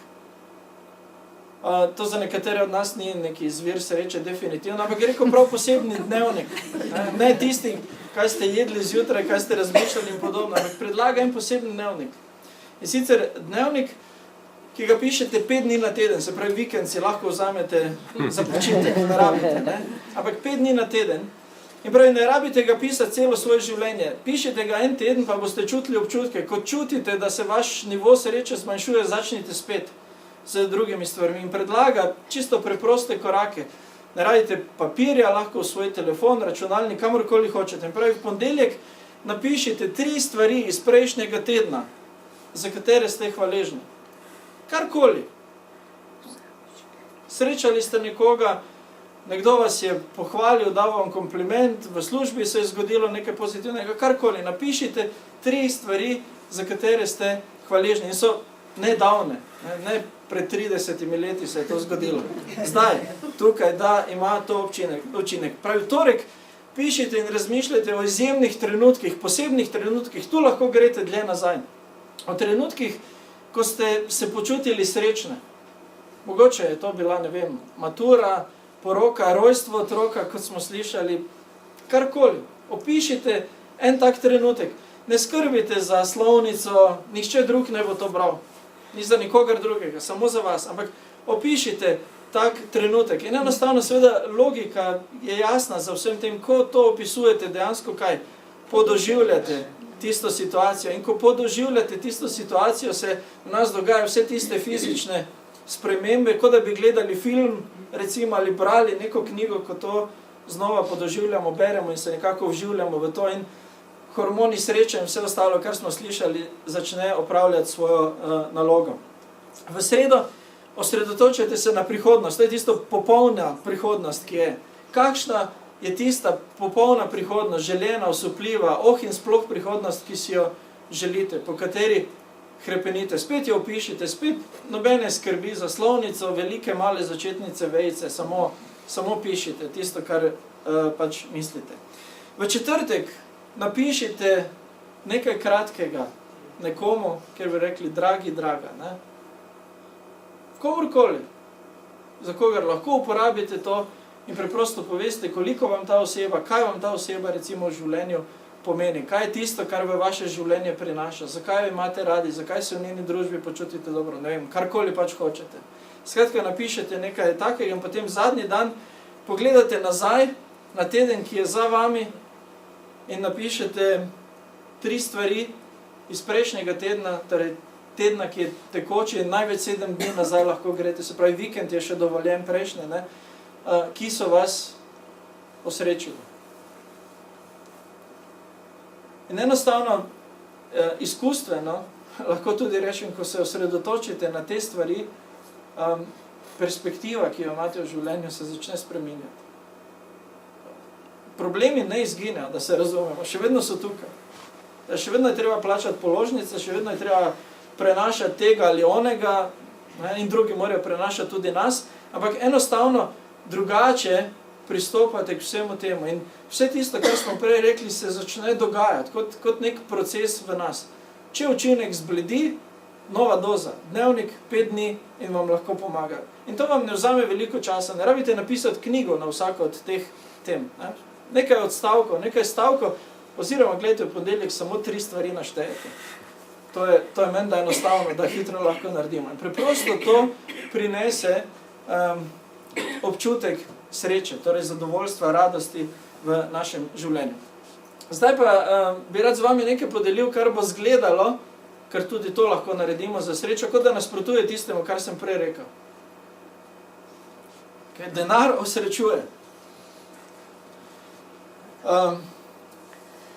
To za nekatere od nas ni neki izvir sreče, definitivno, ampak je rekel prav posebni dnevnik. Ne tisti, kaj ste jedli zjutraj, kaj ste razmišljali in podobno, ampak predlaga en posebni dnevnik. In sicer dnevnik, ki ga pišete 5 dni na teden, se pravi vikend si lahko vzamete za počitek, ne rabite, ne? Ampak 5 dni na teden. In pravi, ne rabite ga pisati celo svoje življenje. Pišite ga en teden, pa boste čutili občutke. Ko čutite, da se vaš nivo sreče zmanjšuje, začnite spet z drugimi stvarmi. In predlaga čisto preproste korake. Ne rabite papirja, lahko v svoj telefon, računalnik, kamorkoli hočete. In pravi, v ponedeljek napišite 3 stvari iz prejšnjega tedna, za katere ste hvaležni. Karkoli. Srečali ste nekoga, nekdo vas je pohvalil, dal vam kompliment, v službi se je zgodilo nekaj pozitivnega, karkoli. Napišite 3 stvari, za katere ste hvaležni. In so nedavne, ne pred 30 leti se je to zgodilo. Zdaj, tukaj, da ima to učinek. Pravi, torek pišite in razmišljate o izjemnih trenutkih, posebnih trenutkih, tu lahko greste dlje nazaj. O trenutkih, ko ste se počutili srečne. Mogoče je to bila, ne vem, matura, poroka, rojstvo otroka, kot smo slišali, karkoli. Opišite en tak trenutek. Ne skrbite za slovnico, nihče drug ne bo to bral. Ni za nikogar drugega, samo za vas. Ampak opišite tak trenutek. In enostavno, seveda, logika je jasna za vsem tem, ko to opisujete, dejansko kaj? Podoživljate tisto situacijo. In ko podoživljate tisto situacijo, se v nas dogaja vse tiste fizične spremembe, kot da bi gledali film, recimo, ali brali neko knjigo, ko to znova podoživljamo, beremo in se nekako vživljamo v to in hormoni sreče in vse ostalo, kar smo slišali, začne opravljati svojo nalogo. V sredo osredotočite se na prihodnost, to je tisto popolna prihodnost, ki je. Kakšna je tista popolna prihodnost, željena, osupljiva, in sploh prihodnost, ki si jo želite, po kateri hrepenite. Spet jo opišite, spet nobene skrbi za slovnico, velike, male začetnice, vejice, samo pišite tisto, kar pač mislite. V četrtek napišite nekaj kratkega nekomu, kjer bi rekli, dragi, draga, ne? Komorkoli, za kogar lahko uporabite to in preprosto poveste, koliko vam ta oseba, kaj vam ta oseba recimo v življenju pomeni, kaj je tisto, kar v vaše življenje prinaša, zakaj jo imate radi, zakaj se v njeni družbi počutite dobro, ne vem, karkoli pač hočete. Skratka, napišete nekaj takega in potem zadnji dan pogledate nazaj na teden, ki je za vami in napišete 3 stvari iz prejšnjega tedna, torej tedna, ki je tekoči in največ 7 dni nazaj lahko greste, se pravi vikend je še dovoljen prejšnje, ne, ki so vas osrečili. In enostavno, izkustveno, lahko tudi rečem, ko se osredotočite na te stvari, perspektiva, ki jo imate v življenju, se začne spreminjati. Problemi ne izginejo, da se razumemo, še vedno so tukaj. Še vedno je treba plačati položnice, še vedno je treba prenašati tega ali onega, ne, in drugi morajo prenašati tudi nas, ampak enostavno drugače pristopate k vsemu temu. In vse tisto, kar smo prej rekli, se začne dogajati kot nek proces v nas. Če učinek zbledi, nova doza, dnevnik, 5 dni in vam lahko pomaga. In to vam ne vzame veliko časa, ne rabite napisati knjigo na vsako od teh tem. Ne? Nekaj odstavkov, nekaj stavkov, oziroma gledajte, v ponedeljek samo 3 stvari naštejete. To je menda enostavno, da hitro lahko naredimo. In preprosto to prinese občutek sreče, torej zadovoljstva, radosti v našem življenju. Zdaj pa bi rad z vami nekaj podelil, kar bo zgledalo, ker tudi to lahko naredimo za srečo, kot da nasprotuje tistemu, kar sem prej rekel. Denar osrečuje.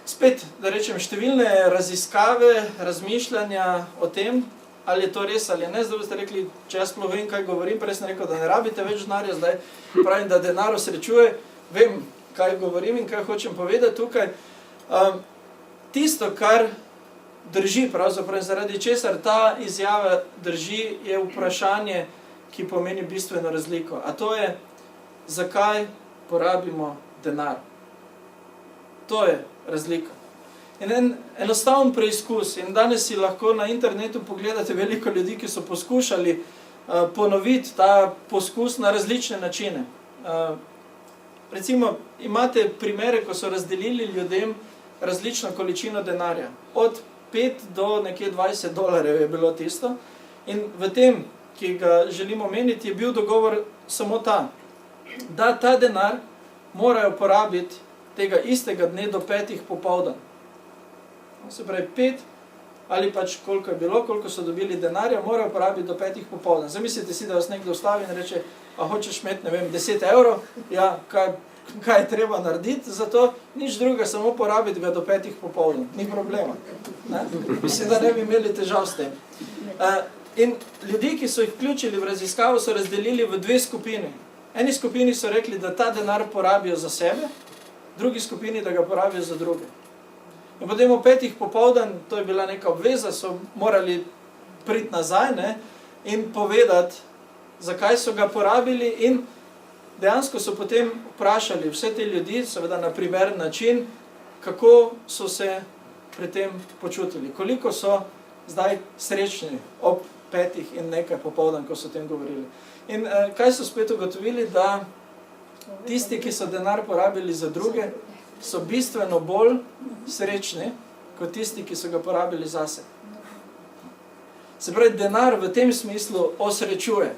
Spet, da rečem, številne raziskave, razmišljanja o tem, ali je to res ali ne. Zdaj boste rekli, če jaz sploh vem, kaj govorim, prej sem rekel, da ne rabite več denarja, zdaj pravim, da denar osrečuje, vem, kaj govorim in kaj hočem povedati tukaj. Tisto, kar drži, pravzaprav zaradi česar ta izjava drži, je vprašanje, ki pomeni bistveno razliko. A to je, zakaj porabimo denar. To je razlika. In enostaven preizkus. In danes si lahko na internetu pogledate veliko ljudi, ki so poskušali ponoviti ta poskus na različne načine. Recimo, imate primere, ko so razdelili ljudem različno količino denarja. Od 5 do nekje $20 je bilo tisto. In v tem, ki ga želimo omeniti, je bil dogovor samo ta, da ta denar morajo porabiti tega istega dne do 5 popoldan. Se pravi 5 ali pač koliko je bilo, koliko so dobili denarja, morajo porabiti do 5 popoldan. Zamislite si, da vas nekdo ustavi in reče, a hočeš imeti, ne vem, 10 €? Ja, kaj je treba narediti za to? Nič druga, samo porabiti ga do 5 popoldan. Ni problema. Mislim, da ne bi imeli težav s tem. In ljudi, ki so jih vključili v raziskavo, so razdelili v 2 skupini. Eni skupini so rekli, da ta denar porabijo za sebe, drugi skupini, da ga porabijo za druge. In potem o 5 popoldan, to je bila neka obveza, so morali priti nazaj, ne, in povedati, zakaj so ga porabili, in dejansko so potem vprašali vse te ljudi, seveda na primeren način, kako so se pri tem počutili, koliko so zdaj srečni ob 5 in nekaj popoldan, ko so o tem govorili. In kaj so spet ugotovili, da tisti, ki so denar porabili za druge, so bistveno bolj srečni, kot tisti, ki so ga porabili zase. Se pravi, denar v tem smislu osrečuje.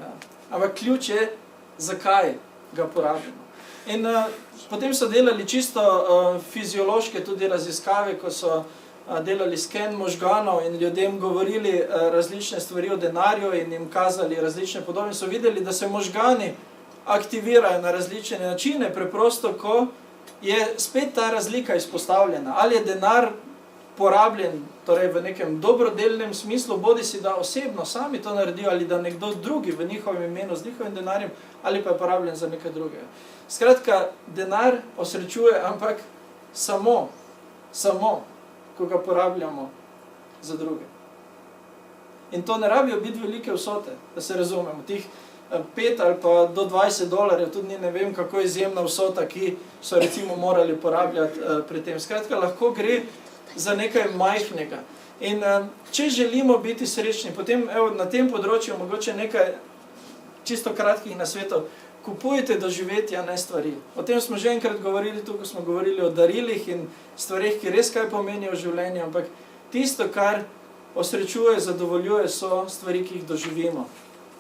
Ja. Ampak ključ je, zakaj ga porabimo. In potem so delali čisto fiziološke tudi raziskave, ko so delali sken možganov in ljudem govorili različne stvari o denarju in jim kazali različne podobne, so videli, da se možgani aktivirajo na različne načine, preprosto, ko je spet ta razlika izpostavljena. Ali je denar porabljen, torej v nekem dobrodelnem smislu, bodi si da osebno sami to naredijo, ali da nekdo drugi v njihovem imenu z njihovim denarjem, ali pa je porabljen za nekaj drugega. Skratka, denar osrečuje, ampak samo, ko ga porabljamo za druge. In to ne rabijo biti velike vsote, da se razumemo. Tih 5 ali pa do $20 tudi ne vem, kako izjemna vsota, ki so recimo morali porabljati pri tem. Skratka, lahko gre za nekaj majhnega. In če želimo biti srečni, potem na tem področju mogoče nekaj čisto kratkih nasvetov. Kupujte doživetja, ne stvari. O tem smo že enkrat govorili, tukaj smo govorili o darilih in stvarih, ki res kaj pomenijo v življenju, ampak tisto, kar osrečuje, zadovoljuje, so stvari, ki jih doživimo.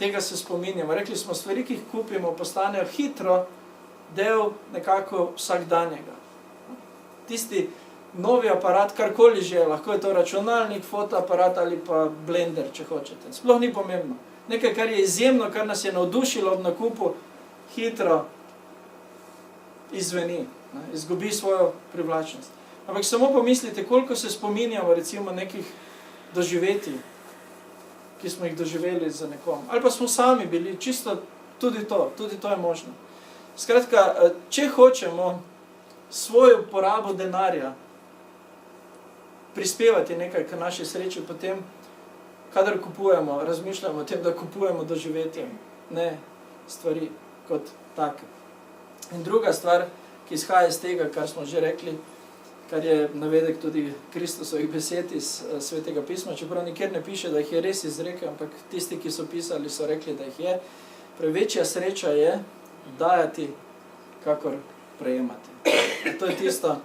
Tega se spominjamo. Rekli smo, stvari, ki jih kupimo, postanejo hitro del nekako vsakdanjega. Tisti novi aparat, karkoli že, lahko je to računalnik, fotoaparat ali pa blender, če hočete. Sploh ni pomembno. Nekaj, kar je izjemno, kar nas je navdušilo ob nakupu, hitro izveni, izgubi svojo privlačnost. Ampak samo pomislite, koliko se spominjamo recimo nekih doživetij, ki smo jih doživeli za nekom. Ali pa smo sami bili, čisto tudi to je možno. Skratka, če hočemo svojo porabo denarja prispevati nekaj k naši sreči, potem, kadar kupujemo, razmišljamo o tem, da kupujemo doživetje, ne stvari kot take. In druga stvar, ki izhaja iz tega, kar smo že rekli, kar je navedek tudi Kristusovih besed iz Svetega pisma, čeprav nikjer ne piše, da jih je res izrekel, ampak tisti, ki so pisali, so rekli, da jih je. Prevečja sreča je dajati, kakor prejemati. To je tisto,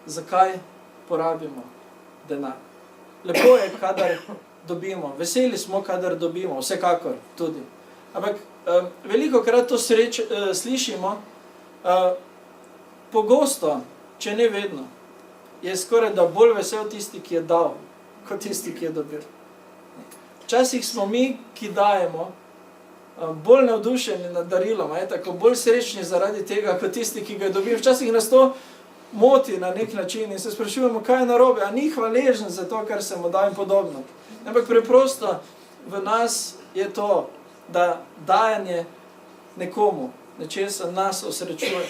zakaj porabimo denar. Lepo je, kadar dobimo. Veseli smo, kadar dobimo, vsekakor tudi. Ampak veliko krat to slišimo, pogosto, če ne vedno, je skoraj da bolj vesel tisti, ki je dal, kot tisti, ki je dobil. Včasih smo mi, ki dajemo, bolj navdušeni nad darilom, tako bolj srečni zaradi tega, kot tisti, ki ga je dobil. Včasih nas to moti na nek način in se sprašujemo, kaj je narobe, a ni hvaležen za to, kar se mu da in podobno. Ampak preprosto v nas je to, da dajanje nekomu, nečesa nas osrečuje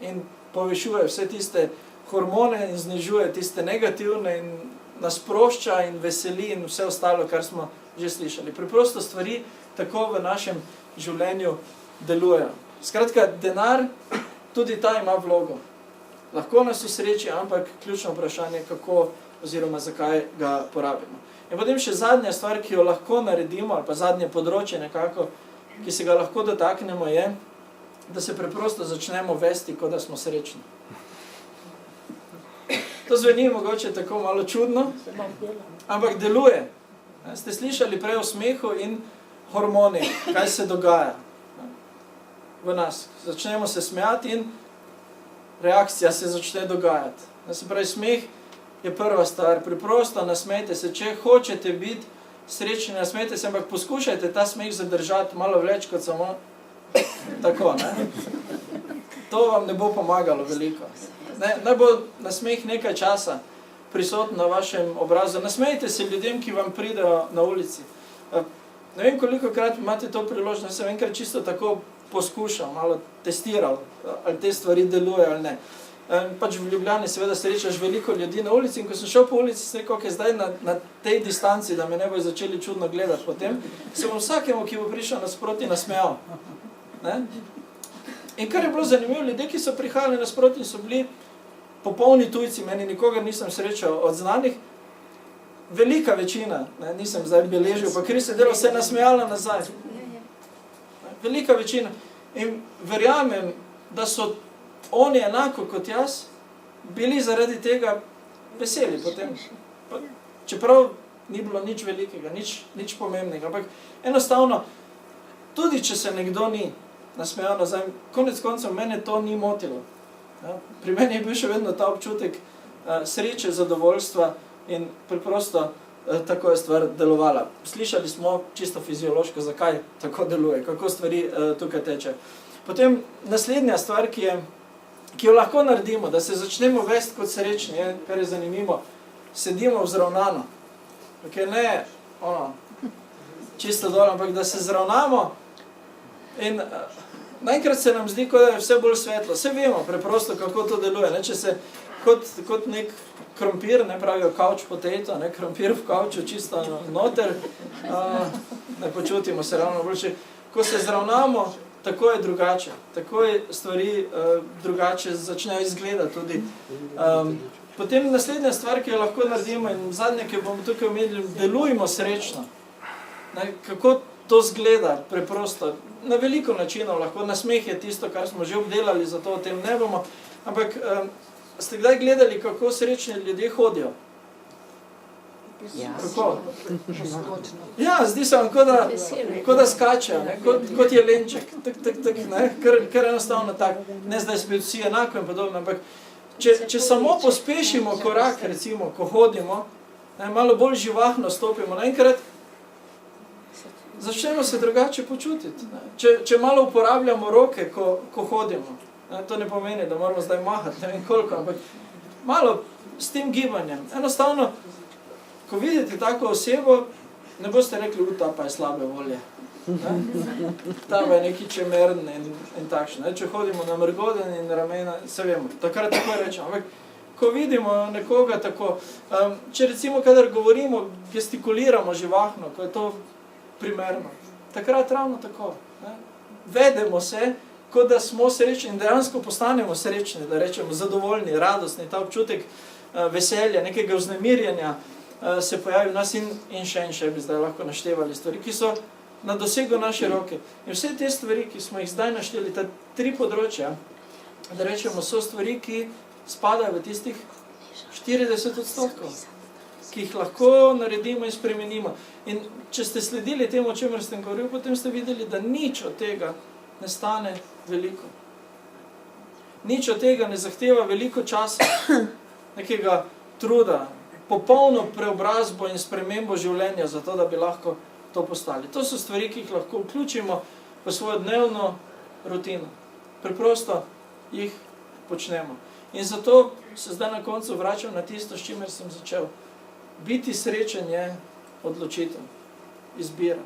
in povišuje vse tiste hormone in znižuje tiste negativne in nas sprošča in veseli in vse ostalo, kar smo že slišali. Preprosto stvari tako v našem življenju delujejo. Skratka, denar, tudi ta ima vlogo. Lahko nas osreči, ampak ključno vprašanje, kako oziroma zakaj ga porabimo. In potem še zadnja stvar, ki jo lahko naredimo, ali pa zadnje področje nekako, ki se ga lahko dotaknemo, je, da se preprosto začnemo vesti, kot da smo srečni. To zveni mogoče tako malo čudno, ampak deluje. Ste slišali prej o smehu in hormoni, kaj se dogaja v nas. Začnemo se smejati in reakcija se začne dogajati. Se pravi, smeh je prva stvar. Preprosto nasmejte se, če hočete biti srečni, nasmejte se, ampak poskušajte ta smeh zadržati malo več kot samo tako. Ne? To vam ne bo pomagalo veliko. Naj bo nasmeh nekaj časa prisoten na vašem obrazu. Nasmejte se ljudem, ki vam pridejo na ulici. Ne vem, kolikokrat imate to priložnost, sem enkrat čisto tako poskušal, malo testiral, ali te stvari deluje ali ne. Pač v Ljubljani seveda srečaš veliko ljudi na ulici in ko sem šel po ulici, sem rekel, okay, zdaj na tej distanci, da me ne bojo začeli čudno gledati potem, se bom vsakemu, ki bo prišel nasproti, nasmejal. Ne? In kar je bilo zanimivo, ljudje, ki so prihajali nasproti, so bili popolni tujci, meni nikogar nisem srečal od znanih, velika večina, ne, nisem zdaj beležil, pa kri se delo, se je nasmejala nazaj. Velika večina. In verjamem, da so oni enako kot jaz bili zaradi tega veseli potem. Čeprav ni bilo nič velikega, nič pomembnega, ampak enostavno, tudi če se nekdo ni nasmejal nazaj, konec koncev mene to ni motilo. Ja, pri meni je bil še vedno ta občutek sreče, zadovoljstva in preprosto tako je stvar delovala. Slišali smo čisto fiziološko, zakaj tako deluje, kako stvari tukaj teče. Potem naslednja stvar, ki jo lahko naredimo, da se začnemo vesti kot srečni, kar je zanimivo, sedimo vzravnano. Okay, ne čisto dol, ampak da se zravnamo in naenkrat se nam zdi, kot da je vse bolj svetlo. Vse vemo preprosto, kako to deluje. Ne? Če se kot nek krompir, ne pravijo couch potato, ne? Krompir v couchu čisto noter, ne počutimo se ravno boljše. Ko se zravnamo, tako je drugače. Tako je stvari drugače začnejo izgledati tudi. Potem naslednja stvar, ki jo lahko naredimo in zadnje, ki jo bomo tukaj omenili, delujmo srečno. Ne? Kako to zgleda preprosto? Na veliko načinov lahko. Nasmeh je tisto, kar smo že obdelali, zato o tem ne bomo. Ampak ste kdaj gledali, kako srečni ljudje hodijo? Kako? Ja, zdi se vam, kot da skačejo, kot jelenček. Kar enostavno tak. Ne zdaj spet vsi enako in podobno, ampak če samo pospešimo korak, recimo, ko hodimo, malo bolj živahno stopimo, naenkrat začnemo se drugače počutiti. Če malo uporabljamo roke, ko hodimo, to ne pomeni, da moramo zdaj mahati, ne vem koliko, ampak malo s tem gibanjem. Enostavno, ko vidite tako osebo, ne boste rekli, ta pa je slabe volje. Ta pa je neki čemern in takšen. Če hodimo na mrgoden in ramena, se vemo, takrat tako rečemo. Ampak ko vidimo nekoga tako, če recimo, kadar govorimo, gestikuliramo živahno, ko je to primerno. Takrat ravno tako. Ne? Vedemo se, kot da smo srečni in dejansko postanemo srečni, da rečemo zadovoljni, radostni, ta občutek veselja, nekega vznemirjenja se pojavi v nas in še bi zdaj lahko naštevali stvari, ki so na dosegu naše roke. In vse te stvari, ki smo jih zdaj našteli, ta 3 področja, da rečemo, so stvari, ki spadajo v tistih 40%. ki jih lahko naredimo in spremenimo. In če ste sledili temu, o čemer sem govoril, potem ste videli, da nič od tega ne stane veliko. Nič od tega ne zahteva veliko časa, nekega truda, popolno preobrazbo in spremembo življenja, zato da bi lahko to postali. To so stvari, ki jih lahko vključimo v svojo dnevno rutino. Preprosto jih počnemo. In zato se zdaj na koncu vračam na tisto, s čimer sem začel. Biti srečen je odločitev, izbira.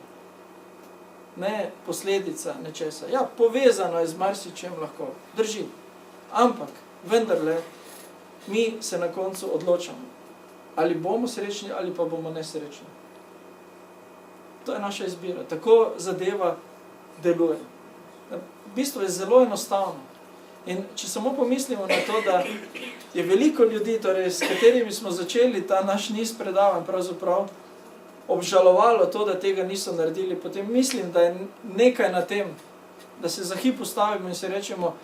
Ne posledica nečesa. Ja, povezano je z marsičem lahko. Drži. Ampak, vendarle, mi se na koncu odločamo. Ali bomo srečni, ali pa bomo nesrečni. To je naša izbira. Tako zadeva deluje. V bistvu je zelo enostavno. In če samo pomislimo na to, da je veliko ljudi, torej, s katerimi smo začeli ta naš niz predavanj, pravzaprav obžalovalo to, da tega niso naredili, potem mislim, da je nekaj na tem, da se za hip ustavimo in se rečemo,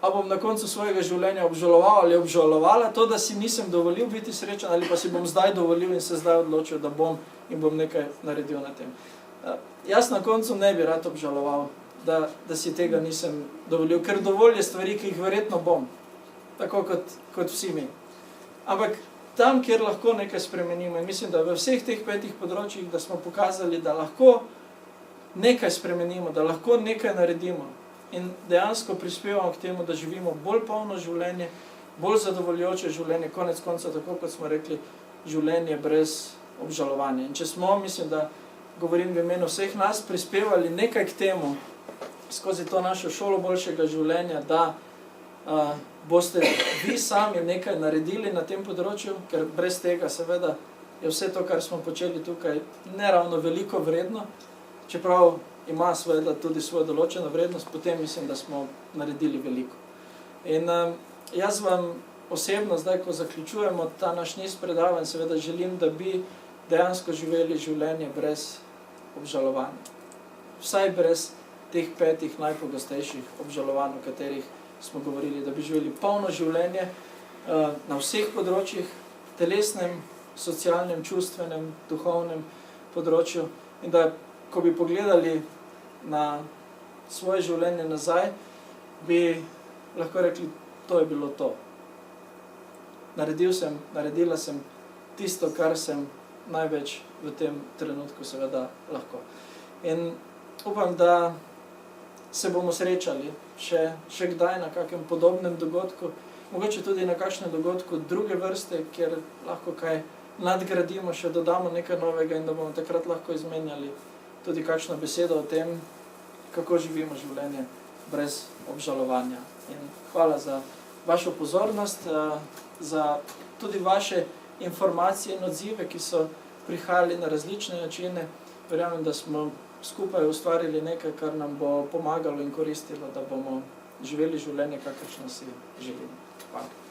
a bom na koncu svojega življenja obžaloval ali obžalovala to, da si nisem dovolil biti srečen, ali pa si bom zdaj dovolil in se zdaj odločil, da bom in bom nekaj naredil na tem. Jaz na koncu ne bi rad obžaloval, da si tega nisem dovolil, ker dovolj je stvari, ki jih verjetno bom, tako kot vsi mi. Ampak tam, kjer lahko nekaj spremenimo, in mislim, da v vseh teh 5 področjih, da smo pokazali, da lahko nekaj spremenimo, da lahko nekaj naredimo in dejansko prispevamo k temu, da živimo bolj polno življenje, bolj zadovoljujoče življenje, konec konca, tako kot smo rekli, življenje brez obžalovanja. In če smo, mislim, da govorim v imenu vseh nas, prispevali nekaj k temu, skozi to našo šolo boljšega življenja, da boste vi sami nekaj naredili na tem področju, ker brez tega seveda je vse to, kar smo počeli tukaj, neravno veliko vredno, čeprav ima seveda tudi svojo določeno vrednost, potem mislim, da smo naredili veliko. In jaz vam osebno, zdaj, ko zaključujemo ta naš niz predavanj, seveda želim, da bi dejansko živeli življenje brez obžalovanja. Vsaj brez teh 5 najpogostejših obžalovanj, o katerih smo govorili, da bi živeli polno življenje na vseh področjih, telesnem, socialnem, čustvenem, duhovnem področju, in da, ko bi pogledali na svoje življenje nazaj, bi lahko rekli, to je bilo to. Naredila sem tisto, kar sem največ v tem trenutku seveda lahko. In upam, da se bomo srečali še kdaj na kakem podobnem dogodku, mogoče tudi na kakšnem dogodku druge vrste, kjer lahko kaj nadgradimo, še dodamo nekaj novega in da bomo takrat lahko izmenjali tudi kakšno besedo o tem, kako živimo življenje brez obžalovanja. In hvala za vašo pozornost, za tudi vaše informacije in odzive, ki so prihajali na različne načine. Verjamem, da smo skupaj ustvarili nekaj, kar nam bo pomagalo in koristilo, da bomo živeli življenje, kakršno si želimo. Hvala.